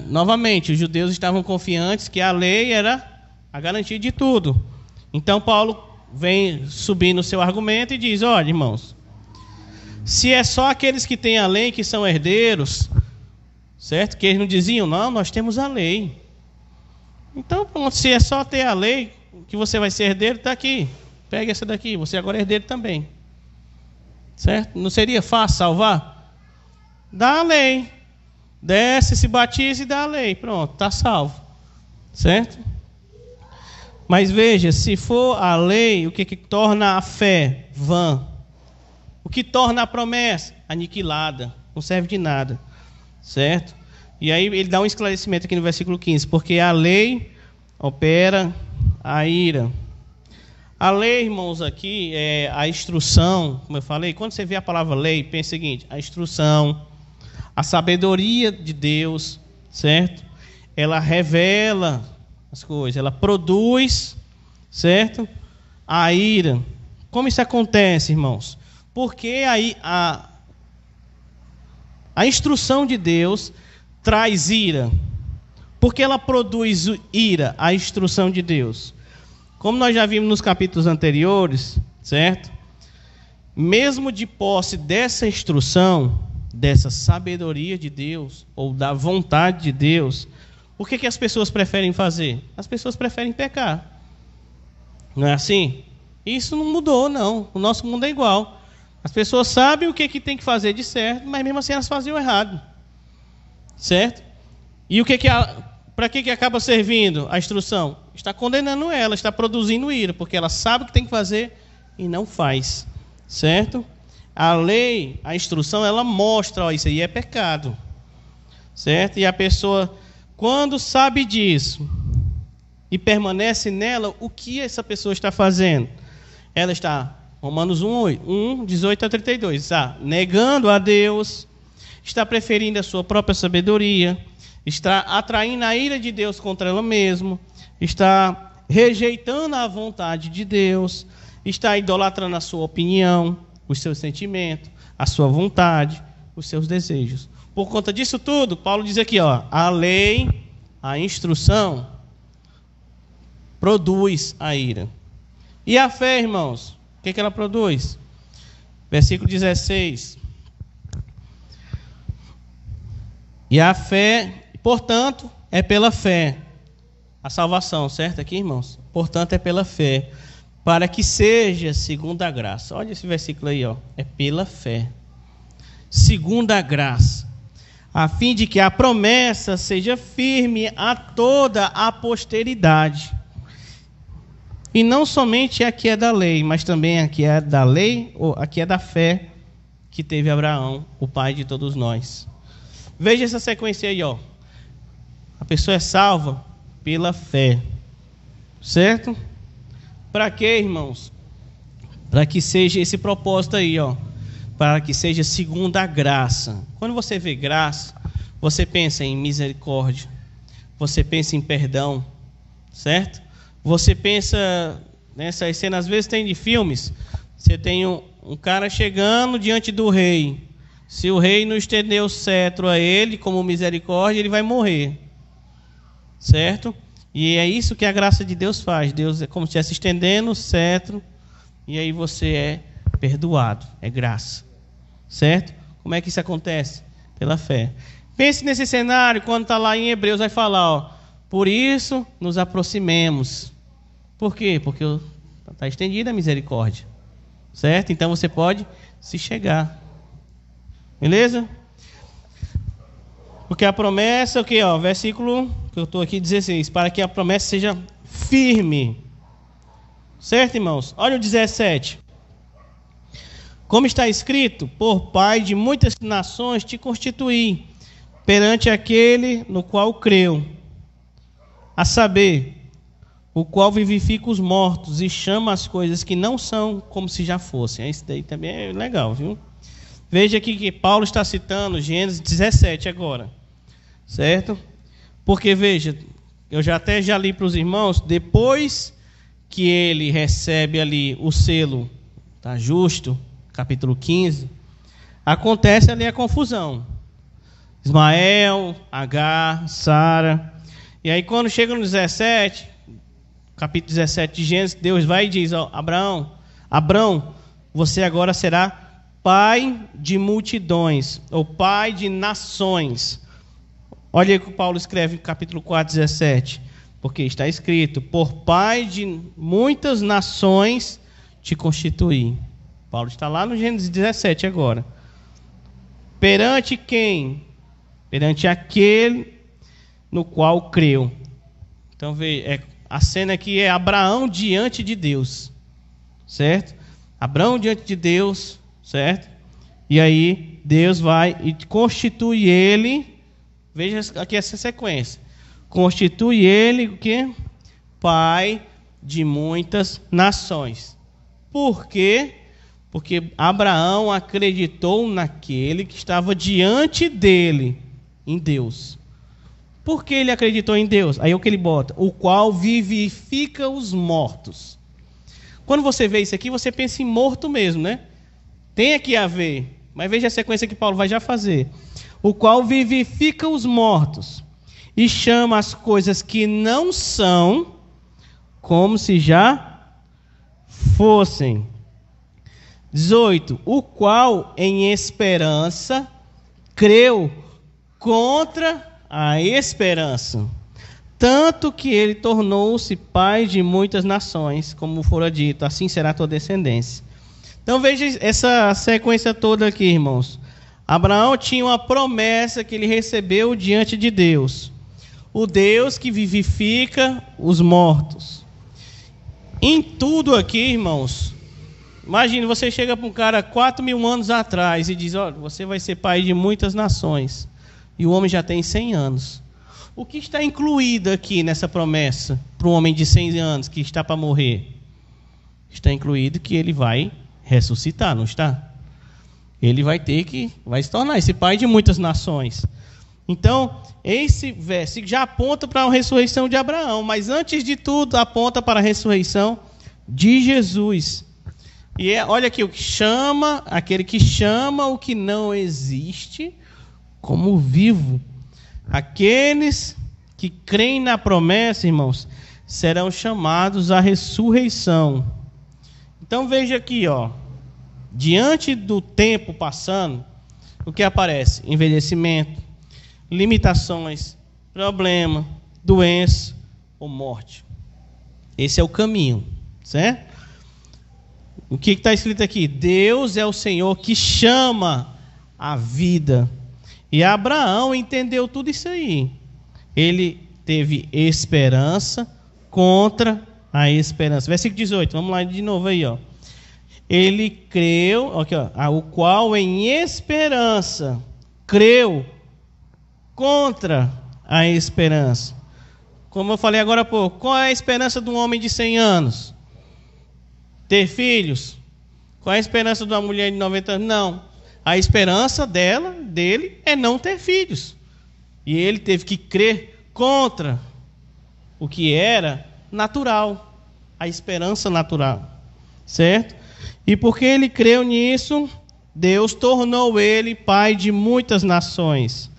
Novamente, os judeus estavam confiantes que a lei era a garantia de tudo. Então Paulo vem subir no seu argumento e diz, olha, irmãos, se é só aqueles que têm a lei que são herdeiros, certo? Que eles não diziam, não, nós temos a lei. Então, se é só ter a lei que você vai ser herdeiro, está aqui. Pega essa daqui, você agora é herdeiro também. Certo? Não seria fácil salvar? Dá a lei. Desce, se batiza e dá a lei. Pronto, está salvo. Certo? Mas veja, se for a lei, o que torna a fé vã? O que torna a promessa aniquilada? Não serve de nada. Certo? E aí ele dá um esclarecimento aqui no versículo 15. Porque a lei opera a ira. A lei, irmãos, aqui é a instrução, como eu falei. Quando você vê a palavra lei, pense o seguinte: a instrução, a sabedoria de Deus, certo? Ela revela as coisas, ela produz, certo? A ira. Como isso acontece, irmãos? Porque aí a instrução de Deus traz ira. Porque ela produz ira, a instrução de Deus. Como nós já vimos nos capítulos anteriores, certo? Mesmo de posse dessa instrução, dessa sabedoria de Deus, ou da vontade de Deus, o que as pessoas preferem fazer? As pessoas preferem pecar. Não é assim? Isso não mudou, não. O nosso mundo é igual. As pessoas sabem o que tem que fazer de certo, mas mesmo assim elas faziam errado. Certo? E para que acaba servindo a instrução? Está condenando ela, está produzindo ira, porque ela sabe o que tem que fazer e não faz. Certo? A lei, a instrução, ela mostra, ó, isso aí é pecado. Certo? E a pessoa, quando sabe disso e permanece nela, o que essa pessoa está fazendo? Ela está, Romanos 1, 18 a 32, está negando a Deus, está preferindo a sua própria sabedoria, está atraindo a ira de Deus contra ela mesma, está rejeitando a vontade de Deus, está idolatrando a sua opinião, os seus sentimentos, a sua vontade, os seus desejos. Por conta disso tudo, Paulo diz aqui, ó, a lei, a instrução, produz a ira. E a fé, irmãos, o que ela produz? Versículo 16. E a fé, portanto, é pela fé. A salvação, certo aqui, irmãos? Portanto, é pela fé. Para que seja segundo a graça. Olha esse versículo aí, ó. É pela fé. Segundo a graça. A fim de que a promessa seja firme a toda a posteridade. E não somente a que é da lei, mas também a que é da lei, ou a que é da fé que teve Abraão, o pai de todos nós. Veja essa sequência aí, ó. A pessoa é salva pela fé. Certo? Para quê, irmãos? Para que seja esse propósito aí, ó. Para que seja segundo a graça. Quando você vê graça, você pensa em misericórdia. Você pensa em perdão. Certo? Você pensa nessas cenas, às vezes tem de filmes. Você tem um cara chegando diante do rei. Se o rei não estender o cetro a ele como misericórdia, ele vai morrer. Certo? E é isso que a graça de Deus faz. Deus é como se estivesse estendendo o cetro e aí você é perdoado. É graça. Certo? Como é que isso acontece? Pela fé. Pense nesse cenário quando está lá em Hebreus, vai falar, ó, por isso nos aproximemos. Por quê? Porque está estendida a misericórdia. Certo? Então você pode se chegar. Beleza? Porque a promessa, o que? Versículo que eu estou aqui 16. Para que a promessa seja firme. Certo, irmãos? Olha o 17. Como está escrito, por pai de muitas nações te constituí, perante aquele no qual creu, a saber, o qual vivifica os mortos e chama as coisas que não são como se já fossem. Isso daí também é legal, viu? Veja aqui que Paulo está citando Gênesis 17 agora. Certo? Porque, veja, eu já li para os irmãos, depois que ele recebe ali o selo, tá, justo, capítulo 15, acontece ali a confusão. Ismael, Agar, Sara. E aí quando chega no 17, capítulo 17 de Gênesis, Deus vai e diz, ó, Abrão, você agora será pai de multidões, ou pai de nações. Olha aí o que Paulo escreve no capítulo 4, 17. Porque está escrito: por pai de muitas nações te constituí. Paulo está lá no Gênesis 17 agora. Perante quem? Perante aquele no qual creu. Então veja, a cena aqui é Abraão diante de Deus, certo? Abraão diante de Deus, certo? E aí Deus vai e constitui ele. Veja aqui essa sequência. Constitui ele o quê? Pai de muitas nações. Por quê? Porque Abraão acreditou naquele que estava diante dele, em Deus. Por que ele acreditou em Deus? Aí é o que ele bota: o qual vivifica os mortos. Quando você vê isso aqui, você pensa em morto mesmo, né? Tem aqui a ver, mas veja a sequência que Paulo vai já fazer. O qual vivifica os mortos e chama as coisas que não são como se já fossem. 18. O qual em esperança creu contra a esperança, tanto que ele tornou-se pai de muitas nações, como fora dito, assim será a tua descendência. Então veja essa sequência toda aqui, irmãos. Abraão tinha uma promessa que ele recebeu diante de Deus, o Deus que vivifica os mortos. Em tudo aqui, irmãos, imagine, você chega para um cara 4.000 anos atrás e diz: olha, você vai ser pai de muitas nações. E o homem já tem 100 anos. O que está incluído aqui nessa promessa para um homem de 100 anos que está para morrer? Está incluído que ele vai ressuscitar, não está? Ele vai se tornar esse pai de muitas nações. Então, esse versículo já aponta para a ressurreição de Abraão, mas antes de tudo aponta para a ressurreição de Jesus. E olha aqui, aquele que chama o que não existe como vivo. Aqueles que creem na promessa, irmãos, serão chamados à ressurreição. Então veja aqui, diante do tempo passando, o que aparece? Envelhecimento, limitações, problema, doença ou morte. Esse é o caminho, certo? O que está escrito aqui? Deus é o Senhor que chama a vida. E Abraão entendeu tudo isso aí. Ele teve esperança contra a esperança. Versículo 18, vamos lá de novo aí, Ele creu, aqui, o qual em esperança creu contra a esperança. Como eu falei agora há pouco, qual é a esperança de um homem de 100 anos? Ter filhos? Qual é a esperança de uma mulher de 90 anos? Não. A esperança dele é não ter filhos. E ele teve que crer contra o que era natural, a esperança natural, certo? E porque ele creu nisso, Deus tornou ele pai de muitas nações.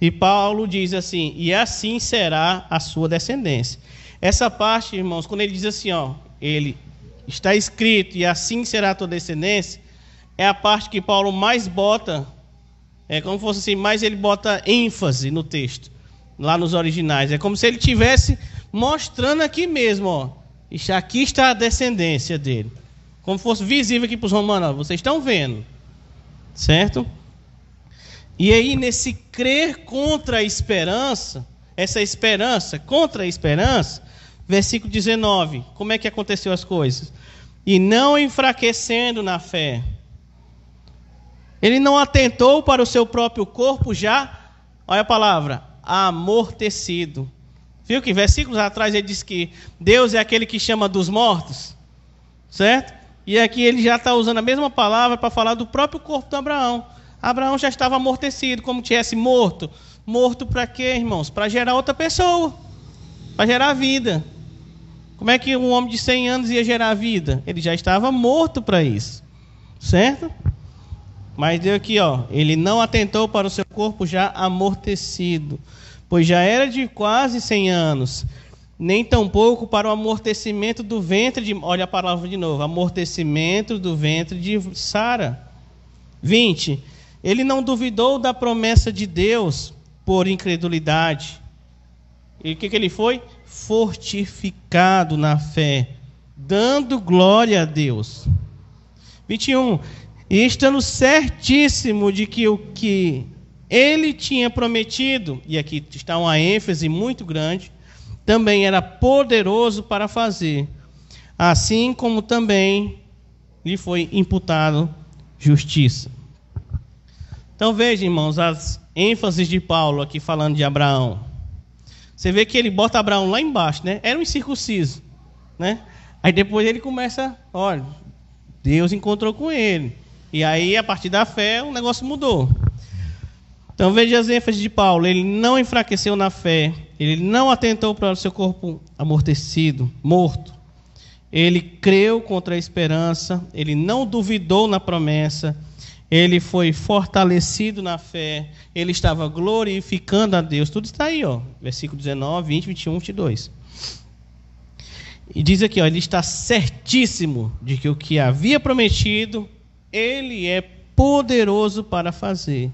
E Paulo diz assim: e assim será a sua descendência. Essa parte, irmãos, quando ele diz assim, ele está escrito, e assim será a tua descendência, é a parte que Paulo mais bota, é como se fosse assim, mais ele bota ênfase no texto, lá nos originais. É como se ele estivesse mostrando aqui mesmo, aqui está a descendência dele. Como se fosse visível aqui para os romanos, vocês estão vendo, certo? E aí, nesse crer contra a esperança, essa esperança contra a esperança, versículo 19, como é que aconteceu as coisas? E não enfraquecendo na fé. Ele não atentou para o seu próprio corpo já, olha a palavra, amortecido. Viu que versículos atrás ele diz que Deus é aquele que chama dos mortos, certo? E aqui ele já está usando a mesma palavra para falar do próprio corpo de Abraão. Abraão já estava amortecido, como tivesse morto. Morto para quê, irmãos? Para gerar outra pessoa, para gerar vida. Como é que um homem de 100 anos ia gerar vida? Ele já estava morto para isso, certo? Mas deu aqui, ele não atentou para o seu corpo já amortecido, pois já era de quase 100 anos, nem tampouco para o amortecimento do ventre de... Olha a palavra de novo, amortecimento do ventre de Sara. 20. Ele não duvidou da promessa de Deus por incredulidade, E o que ele foi? Fortificado na fé, dando glória a Deus. 21. E estando certíssimo de que o que ele tinha prometido, e aqui está uma ênfase muito grande, também era poderoso para fazer, assim como também lhe foi imputado justiça. Então veja, irmãos, as ênfases de Paulo aqui falando de Abraão. Você vê que ele bota Abraão lá embaixo, né? Era um incircunciso, né? Aí depois ele começa, olha, Deus encontrou com ele. E aí, a partir da fé, o negócio mudou. Então veja as ênfases de Paulo. Ele não enfraqueceu na fé. Ele não atentou para o seu corpo amortecido, morto. Ele creu contra a esperança. Ele não duvidou na promessa. Ele foi fortalecido na fé. Ele estava glorificando a Deus. Tudo está aí, ó. Versículo 19, 20, 21, 22. E diz aqui, ó, ele está certíssimo de que o que havia prometido, ele é poderoso para fazer.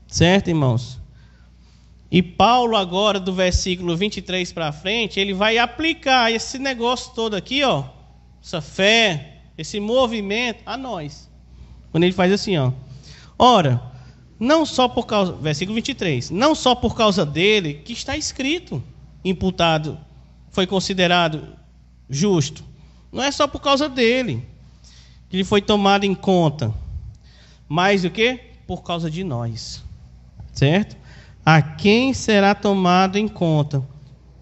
Certo, irmãos? E Paulo agora, do versículo 23 para frente, ele vai aplicar esse negócio todo aqui, ó, essa fé, esse movimento a nós. Quando ele faz assim, ó. Ora, não só por causa, versículo 23, não só por causa dele, que está escrito, imputado, foi considerado justo. Não é só por causa dele que ele foi tomado em conta. Mas o quê? Por causa de nós. Certo? A quem será tomado em conta?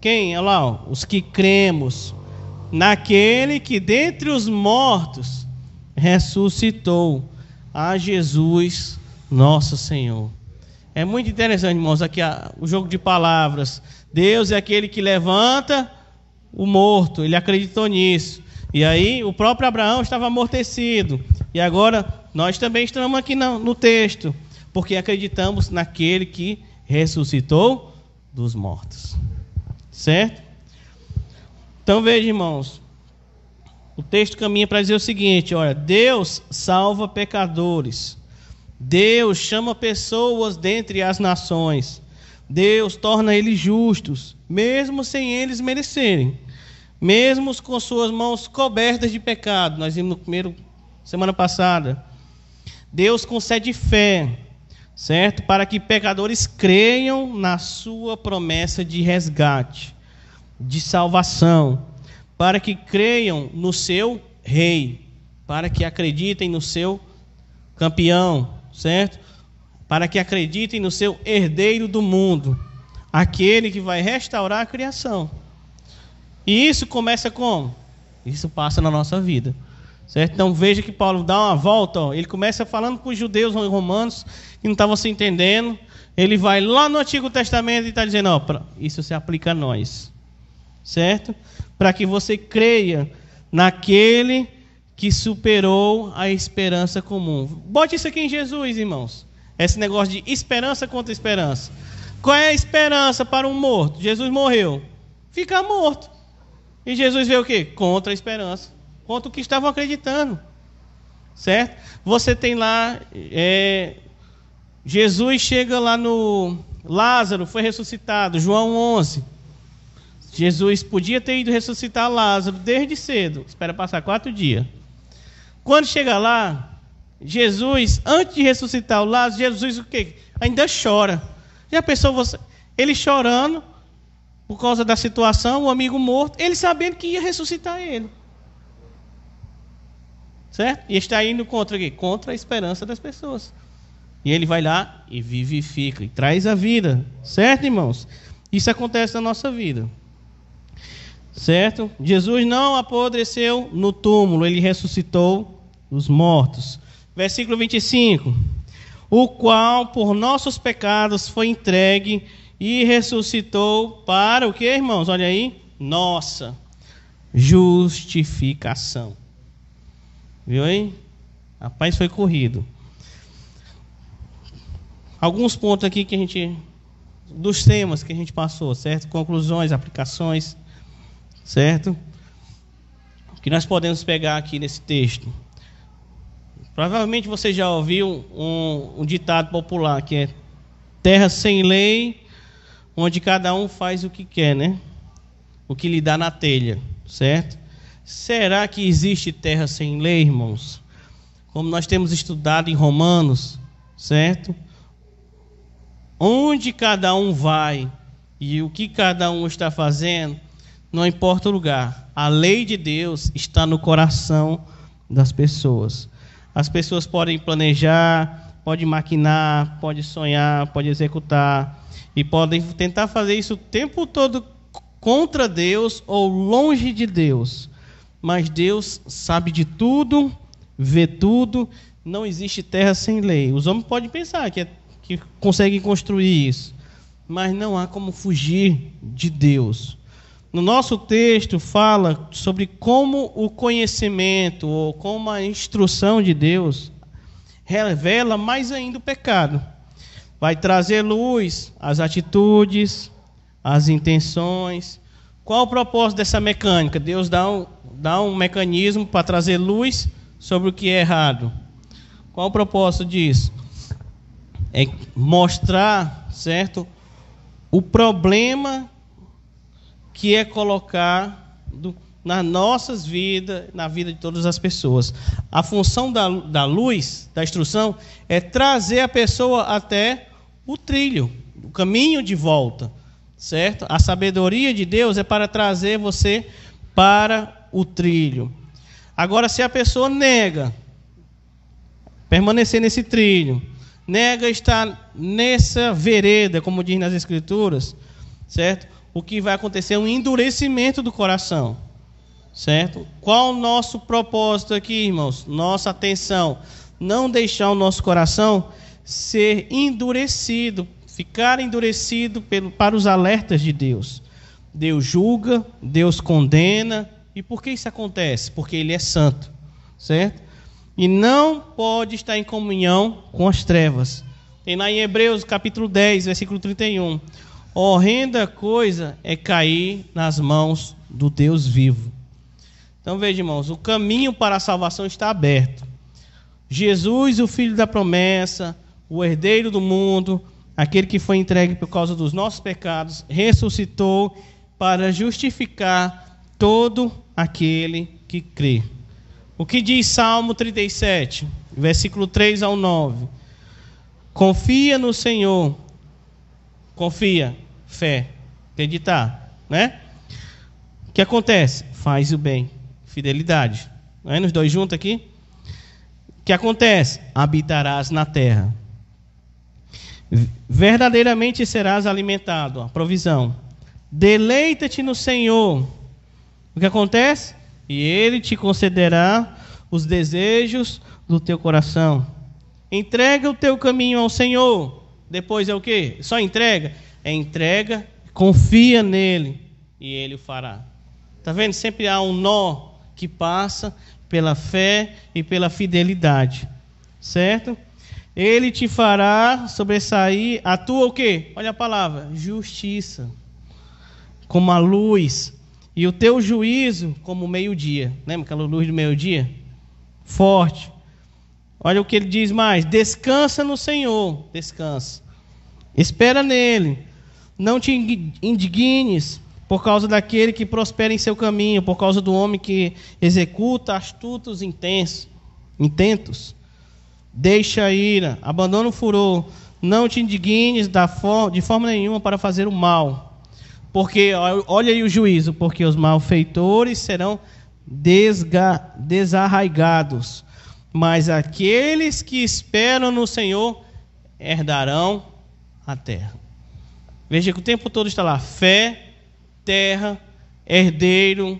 Quem? Olha lá, ó, os que cremos naquele que dentre os mortos ressuscitou, a Jesus nosso Senhor. É muito interessante, irmãos, aqui o jogo de palavras. Deus é aquele que levanta o morto, ele acreditou nisso. E aí o próprio Abraão estava amortecido. E agora nós também estamos aqui no texto, porque acreditamos naquele que ressuscitou dos mortos. Certo? Então veja, irmãos, o texto caminha para dizer o seguinte, olha, Deus salva pecadores. Deus chama pessoas dentre as nações. Deus torna eles justos, mesmo sem eles merecerem. Mesmo com suas mãos cobertas de pecado. Nós vimos no primeiro, semana passada. Deus concede fé, certo? Para que pecadores creiam na sua promessa de resgate, de salvação. Para que creiam no seu rei. Para que acreditem no seu campeão, certo? Para que acreditem no seu herdeiro do mundo, aquele que vai restaurar a criação. E isso começa como? Isso passa na nossa vida, certo? Então veja que Paulo dá uma volta, ó. Ele começa falando com os judeus romanos que não estavam se entendendo. Ele vai lá no Antigo Testamento e está dizendo, ó, isso se aplica a nós, certo? Para que você creia naquele que superou a esperança comum. Bote isso aqui em Jesus, irmãos. Esse negócio de esperança contra esperança. Qual é a esperança para um morto? Jesus morreu. Ficar morto. E Jesus veio o quê? Contra a esperança. Contra o que estavam acreditando. Certo? Você tem lá... Jesus chega lá no... Lázaro foi ressuscitado. João 11. Jesus podia ter ido ressuscitar Lázaro desde cedo. Espera passar 4 dias. Quando chega lá, Jesus, antes de ressuscitar o Lázaro, Jesus o quê? Ainda chora. Já pensou você? Ele chorando por causa da situação, o amigo morto, ele sabendo que ia ressuscitar ele. Certo? E está indo contra o quê? Contra a esperança das pessoas. E ele vai lá e vivifica, e traz a vida. Certo, irmãos? Isso acontece na nossa vida. Certo? Jesus não apodreceu no túmulo, ele ressuscitou os mortos. Versículo 25. O qual por nossos pecados foi entregue e ressuscitou para o que, irmãos? Olha aí. Nossa justificação. Viu aí? Rapaz, foi corrido. Alguns pontos aqui que a gente... dos temas que a gente passou, certo? Conclusões, aplicações, certo? Que nós podemos pegar aqui nesse texto. Provavelmente você já ouviu um ditado popular que é: terra sem lei, onde cada um faz o que quer, né? O que lhe dá na telha, certo? Será que existe terra sem lei, irmãos? Como nós temos estudado em Romanos, certo? Onde cada um vai e o que cada um está fazendo, não importa o lugar. A lei de Deus está no coração das pessoas. As pessoas podem planejar, podem maquinar, podem sonhar, podem executar e podem tentar fazer isso o tempo todo contra Deus ou longe de Deus. Mas Deus sabe de tudo, vê tudo, não existe terra sem lei. Os homens podem pensar que conseguem construir isso, mas não há como fugir de Deus. No nosso texto fala sobre como o conhecimento ou como a instrução de Deus revela mais ainda o pecado. Vai trazer luz às atitudes, às intenções. Qual o propósito dessa mecânica? Deus dá um mecanismo para trazer luz sobre o que é errado. Qual o propósito disso? É mostrar, certo, o problema que é colocar nas nossas vidas, na vida de todas as pessoas. A função da luz, da instrução, é trazer a pessoa até o trilho, o caminho de volta, certo? A sabedoria de Deus é para trazer você para o trilho. Agora, se a pessoa nega permanecer nesse trilho, nega estar nessa vereda, como diz nas Escrituras, certo? O que vai acontecer é um endurecimento do coração, certo? Qual o nosso propósito aqui, irmãos? Nossa atenção, não deixar o nosso coração ser endurecido, ficar endurecido para os alertas de Deus. Deus julga, Deus condena. E por que isso acontece? Porque Ele é santo, certo? E não pode estar em comunhão com as trevas. Tem lá em Hebreus capítulo 10, versículo 31. Horrenda coisa é cair nas mãos do Deus vivo. Então veja, irmãos, o caminho para a salvação está aberto. Jesus, o Filho da promessa, o herdeiro do mundo, aquele que foi entregue por causa dos nossos pecados, ressuscitou para justificar todo aquele que crê. O que diz Salmo 37, versículo 3 ao 9? Confia no Senhor. Confia, fé, acreditar, né? O que acontece? Faz o bem, fidelidade. Não é? Nos dois juntos aqui. O que acontece? Habitarás na terra. Verdadeiramente serás alimentado, a provisão. Deleita-te no Senhor. O que acontece? E Ele te concederá os desejos do teu coração. Entrega o teu caminho ao Senhor. Depois é o quê? Só entrega? É entrega, confia nele e Ele o fará. Está vendo? Sempre há um nó que passa pela fé e pela fidelidade. Certo? Ele te fará sobressair a tua o quê? Olha a palavra, justiça. Como a luz. E o teu juízo como o meio-dia. Lembra aquela luz do meio-dia? Forte. Olha o que ele diz mais. Descansa no Senhor. Descansa. Espera nele. Não te indignes por causa daquele que prospera em seu caminho, por causa do homem que executa astutos intentos. Deixa a ira, abandona o furor. Não te indignes de forma nenhuma para fazer o mal. Porque, olha aí o juízo, porque os malfeitores serão desarraigados, mas aqueles que esperam no Senhor herdarão a terra. Veja que o tempo todo está lá, fé, terra, herdeiro,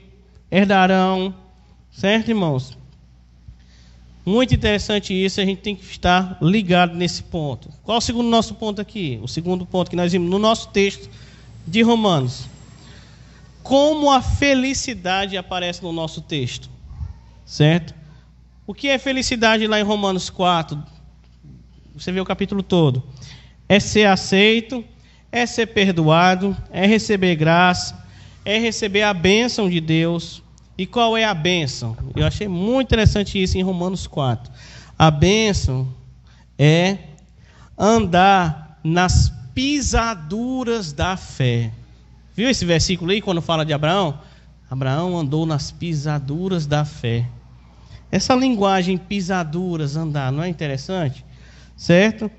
herdarão, certo, irmãos? Muito interessante isso, a gente tem que estar ligado nesse ponto. Qual o segundo nosso ponto aqui? O segundo ponto que nós vimos no nosso texto de Romanos. Como a felicidade aparece no nosso texto, certo? O que é felicidade lá em Romanos 4? Você vê o capítulo todo. É ser aceito, é ser perdoado, é receber graça, é receber a bênção de Deus. E qual é a bênção? Eu achei muito interessante isso em Romanos 4. A bênção é andar nas pisaduras da fé. Viu esse versículo aí quando fala de Abraão? Abraão andou nas pisaduras da fé. Essa linguagem pisaduras, andar, não é interessante? Certo?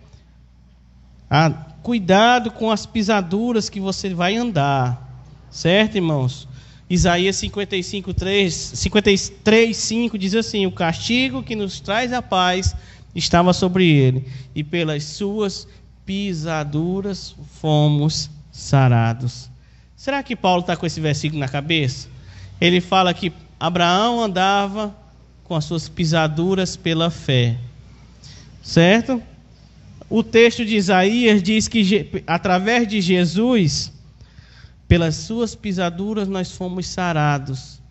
Cuidado com as pisaduras que você vai andar. Certo, irmãos? Isaías 53:5 diz assim: o castigo que nos traz a paz estava sobre ele, e pelas suas pisaduras fomos sarados. Será que Paulo está com esse versículo na cabeça? Ele fala que Abraão andava com as suas pisaduras pela fé. Certo? O texto de Isaías diz que através de Jesus, pelas suas pisaduras nós fomos sarados.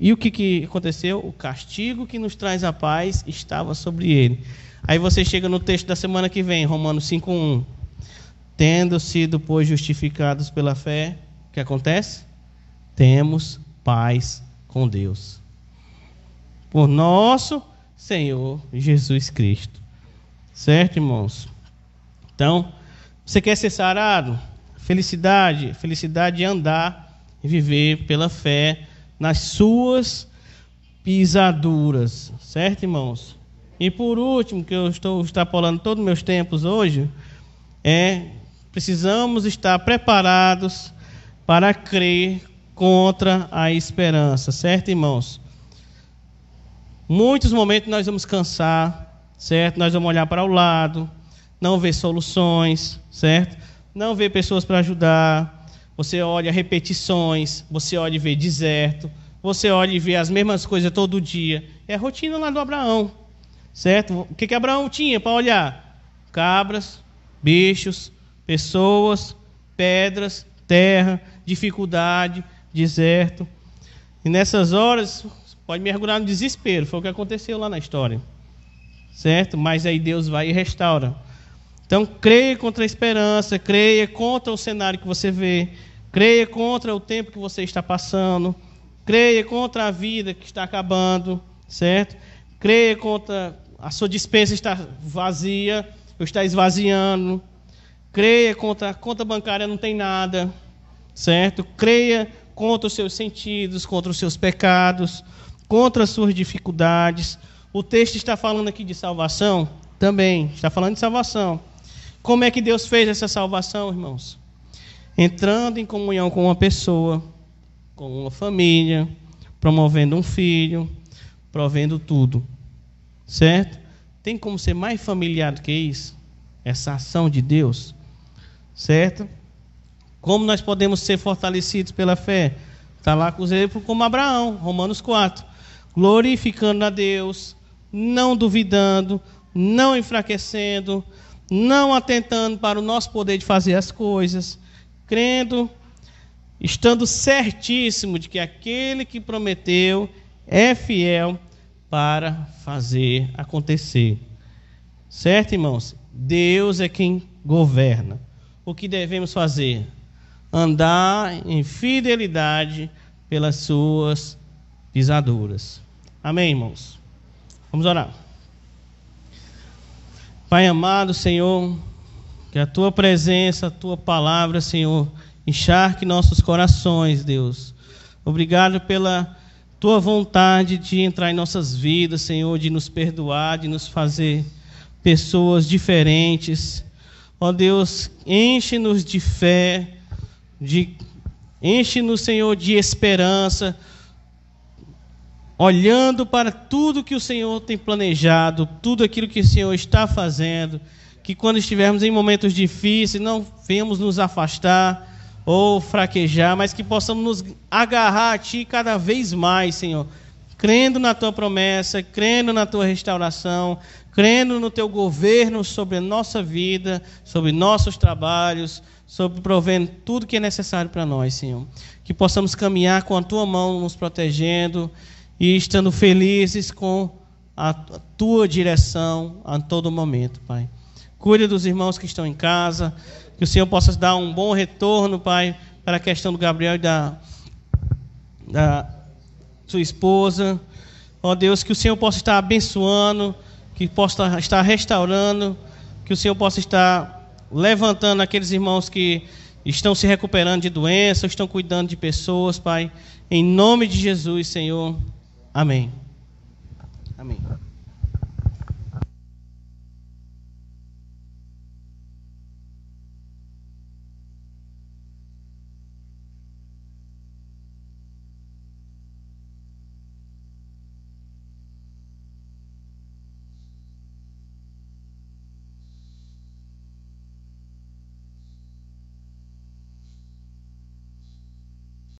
E o que aconteceu? O castigo que nos traz a paz estava sobre ele. Aí você chega no texto da semana que vem, Romanos 5:1. Tendo sido, pois, justificados pela fé, o que acontece? Temos paz com Deus. Por nosso Senhor Jesus Cristo. Certo, irmãos? Então, você quer ser sarado? Felicidade é andar e viver pela fé nas suas pisaduras. Certo, irmãos? E por último, que eu estou extrapolando todos os meus tempos hoje, precisamos estar preparados para crer contra a esperança. Certo, irmãos? Muitos momentos nós vamos cansar, certo? Nós vamos olhar para o lado, não ver soluções, certo? Não ver pessoas para ajudar. Você olha repetições, você olha e vê deserto, você olha e vê as mesmas coisas todo dia. É a rotina lá do Abraão, certo? O que Abraão tinha para olhar? Cabras, bichos, pessoas, pedras, terra, dificuldade, deserto. E nessas horas, pode mergulhar no desespero. Foi o que aconteceu lá na história. Certo? Mas aí Deus vai e restaura. Então, creia contra a esperança, creia contra o cenário que você vê, creia contra o tempo que você está passando, creia contra a vida que está acabando, certo? Creia contra a sua despensa está vazia, ou está esvaziando. Creia contra a conta bancária não tem nada, certo? Creia contra os seus sentidos, contra os seus pecados, contra as suas dificuldades. O texto está falando aqui de salvação? Também, está falando de salvação. Como é que Deus fez essa salvação, irmãos? Entrando em comunhão com uma pessoa, com uma família, promovendo um filho, provendo tudo. Certo? Tem como ser mais familiar do que isso? Essa ação de Deus. Certo? Como nós podemos ser fortalecidos pela fé? Está lá com os exemplos como Abraão, Romanos 4. Glorificando a Deus, não duvidando, não enfraquecendo, não atentando para o nosso poder de fazer as coisas, crendo, estando certíssimo de que aquele que prometeu é fiel para fazer acontecer. Certo, irmãos? Deus é quem governa. O que devemos fazer? Andar em fidelidade pelas suas pisaduras. Amém, irmãos? Vamos orar. Pai amado, Senhor, que a Tua presença, a Tua palavra, Senhor, encharque nossos corações, Deus. Obrigado pela Tua vontade de entrar em nossas vidas, Senhor, de nos perdoar, de nos fazer pessoas diferentes. Ó Deus, enche-nos de fé, enche-nos, Senhor, de esperança, olhando para tudo que o Senhor tem planejado, tudo aquilo que o Senhor está fazendo, que quando estivermos em momentos difíceis, não venhamos nos afastar ou fraquejar, mas que possamos nos agarrar a Ti cada vez mais, Senhor, crendo na Tua promessa, crendo na Tua restauração, crendo no Teu governo sobre a nossa vida, sobre nossos trabalhos, sobre provendo tudo que é necessário para nós, Senhor. Que possamos caminhar com a Tua mão nos protegendo, e estando felizes com a Tua direção a todo momento, Pai. Cuide dos irmãos que estão em casa, que o Senhor possa dar um bom retorno, Pai, para a questão do Gabriel e da sua esposa. Ó Deus, que o Senhor possa estar abençoando, que possa estar restaurando, que o Senhor possa estar levantando aqueles irmãos que estão se recuperando de doença, estão cuidando de pessoas, Pai. Em nome de Jesus, Senhor. Amém.